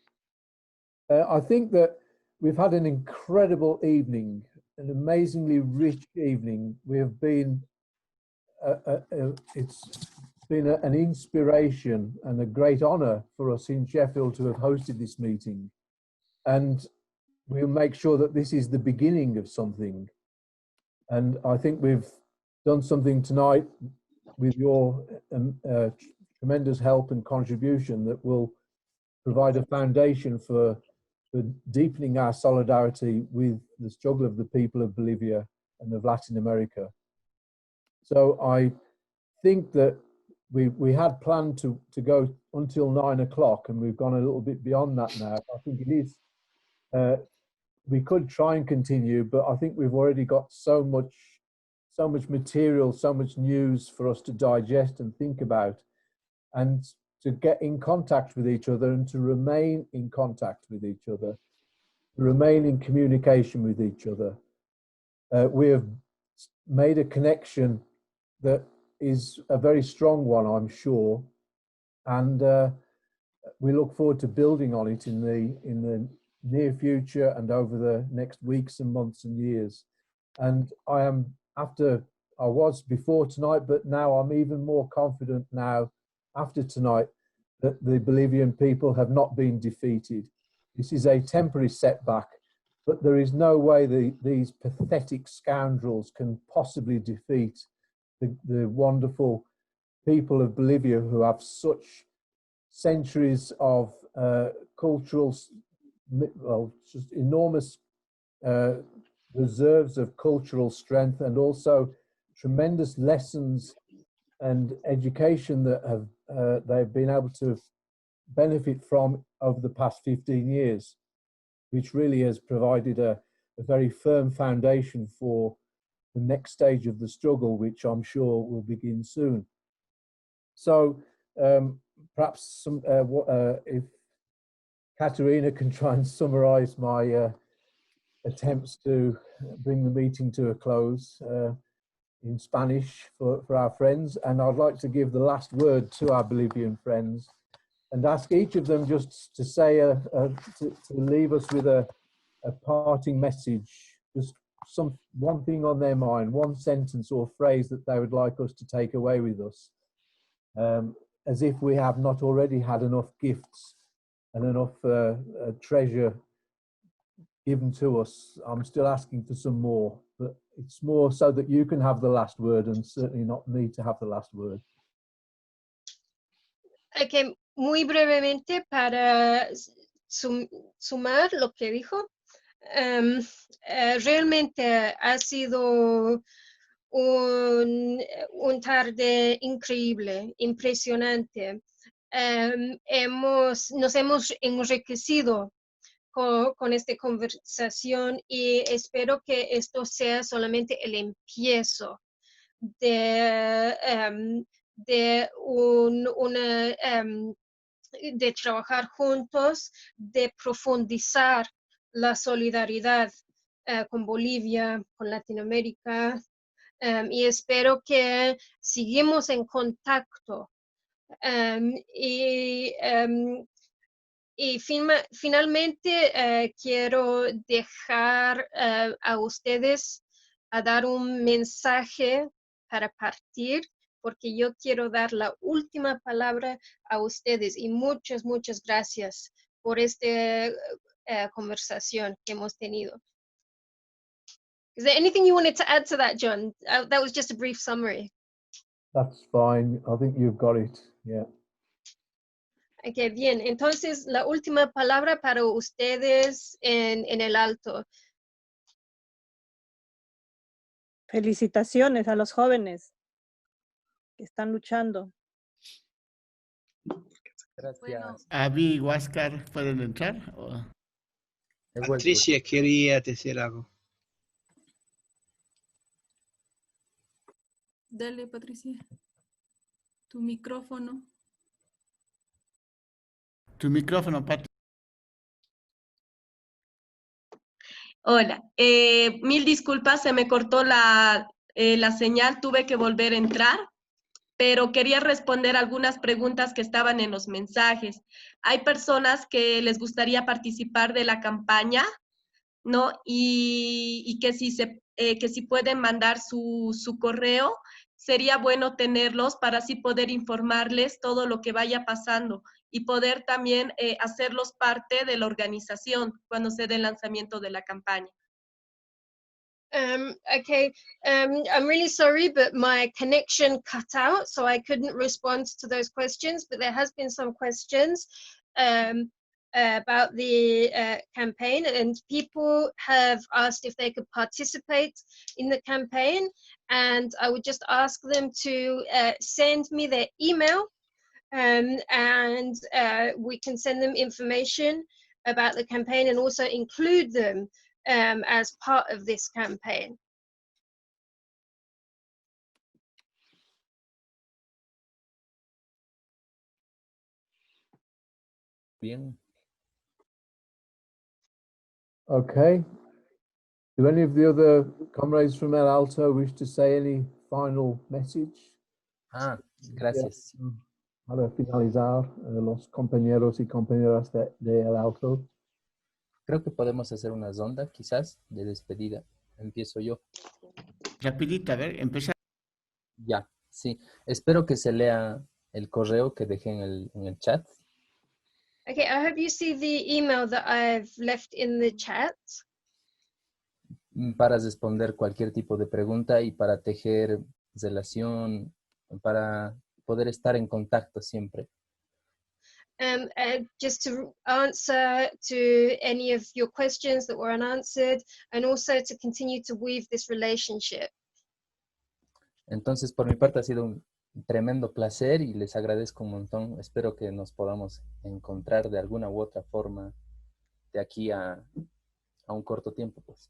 I think that we've had an incredible evening, an amazingly rich evening. We have been, it's been an inspiration and a great honor for us in Sheffield to have hosted this meeting. And we'll make sure that this is the beginning of something. And I think we've done something tonight with your tremendous help and contribution that will provide a foundation for deepening our solidarity with the struggle of the people of Bolivia and of Latin America. So I think that we had planned to go until 9 o'clock, and we've gone a little bit beyond that now. I think it is, we could try and continue, but I think we've already got so much material, so much news for us to digest and think about, and to get in contact with each other and to remain in contact with each other, to remain in communication with each other. We have made a connection that is a very strong one, I'm sure, and we look forward to building on it in the near future and over the next weeks and months and years. And I was before tonight, but now I'm even more confident now after tonight that the Bolivian people have not been defeated. This is a temporary setback, but there is no way these pathetic scoundrels can possibly defeat the wonderful people of Bolivia who have such centuries of cultural, well, just enormous reserves of cultural strength, and also tremendous lessons and education that have they've been able to benefit from over the past 15 years, which really has provided a very firm foundation for the next stage of the struggle, which I'm sure will begin soon. So perhaps if Katerina can try and summarize my attempts to bring the meeting to a close in Spanish for our friends. And I'd like to give the last word to our Bolivian friends and ask each of them just to say, to leave us with a parting message, just one thing on their mind, one sentence or phrase that they would like us to take away with us, as if we have not already had enough gifts and enough treasure given to us. I'm still asking for some more, but it's more so that you can have the last word and certainly not me to have the last word. Okay, muy brevemente para sumar lo que dijo. Realmente ha sido un tarde increíble, impresionante. Nos hemos enriquecido con esta conversación y espero que esto sea solamente el empiezo de trabajar juntos, de profundizar la solidaridad con Bolivia, con Latinoamérica, y espero que seguimos en contacto. Y finalmente quiero dejar a ustedes a dar un mensaje para partir, porque yo quiero dar la última palabra a ustedes y muchas gracias por esta conversación que hemos tenido. Is there anything you wanted to add to that, John? That was just a brief summary. That's fine. I think you've got it. Yeah. Okay, bien. Entonces, la última palabra para ustedes en el alto. Felicitaciones a los jóvenes que están luchando. Gracias. Avi y Huáscar, ¿pueden entrar? Patricia quería decir algo. Dale, Patricia. Tu micrófono. Tu micrófono, Patricia. Hola, mil disculpas, se me cortó la señal, tuve que volver a entrar, pero quería responder algunas preguntas que estaban en los mensajes. Hay personas que les gustaría participar de la campaña, ¿no? Y que si pueden mandar su correo, sería bueno tenerlos para así poder informarles todo lo que vaya pasando y poder también hacerlos parte de la organización cuando se dé el lanzamiento de la campaña. Okay, I'm really sorry, but my connection cut out, so I couldn't respond to those questions, but there has been some questions about the campaign, and people have asked if they could participate in the campaign, and I would just ask them to send me their email, and we can send them information about the campaign and also include them as part of this campaign. Bien. Okay. Do any of the other comrades from El Alto wish to say any final message? Gracias. Para finalizar, los compañeros y compañeras de El Alto. Creo que podemos hacer una ronda, quizás, de despedida. Empiezo yo. Rapidito, a ver, empezar. Ya, sí. Espero que se lea el correo que dejé en el chat. Okay, I hope you see the email that I've left in the chat. Para responder cualquier tipo de pregunta y para tejer relación, para poder estar en contacto siempre. Just to answer to any of your questions that were unanswered, and also to continue to weave this relationship. Entonces, por mi parte ha sido un tremendo placer y les agradezco un montón. Espero que nos podamos encontrar de alguna u otra forma de aquí a un corto tiempo, pues.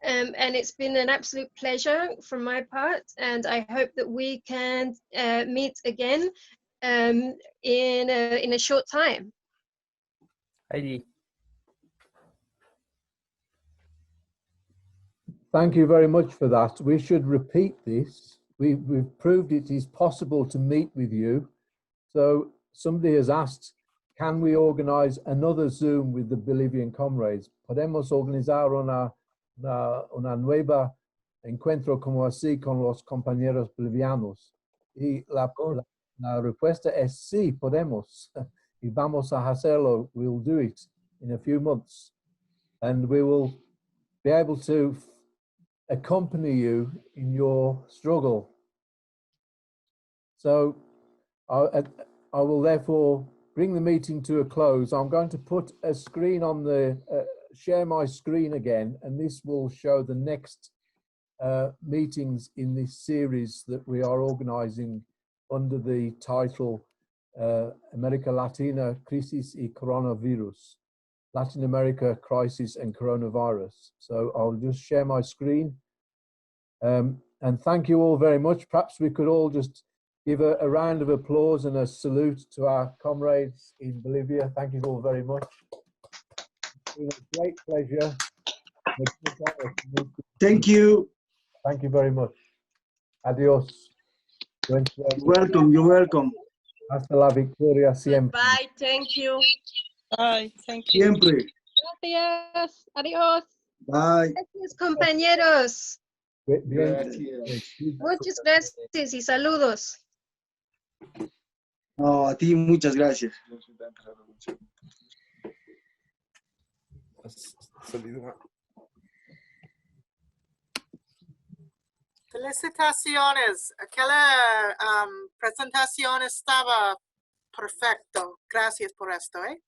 And it's been an absolute pleasure from my part, and I hope that we can meet again in a short time. Heidi. Thank you very much for that. We should repeat this. We've proved it is possible to meet with you. So somebody has asked, can we organize another Zoom with the Bolivian comrades? Podemos organizar una nueva encuentro como así con los compañeros bolivianos. Y la respuesta es sí, podemos. Y vamos a hacerlo. We'll do it in a few months. And we will be able to accompany you in your struggle. So I will therefore bring the meeting to a close. I'm going to put a screen on the, share my screen again, and this will show the next meetings in this series that we are organizing under the title America Latina, Crisis y Coronavirus. Latin America, Crisis and Coronavirus. So I'll just share my screen. And thank you all very much. Perhaps we could all just give a round of applause and a salute to our comrades in Bolivia. Thank you all very much. It's been a great pleasure. Thank you. Thank you very much. Adios. You're welcome. You're welcome. Hasta la victoria siempre. Bye. Thank you. Bye. Thank you. Siempre. Gracias. Adiós. Bye. Gracias, compañeros. Bien. Muchas gracias y saludos. No, a ti muchas gracias. Felicitaciones. Aquella presentación estaba perfecto. Gracias por esto, ¿eh?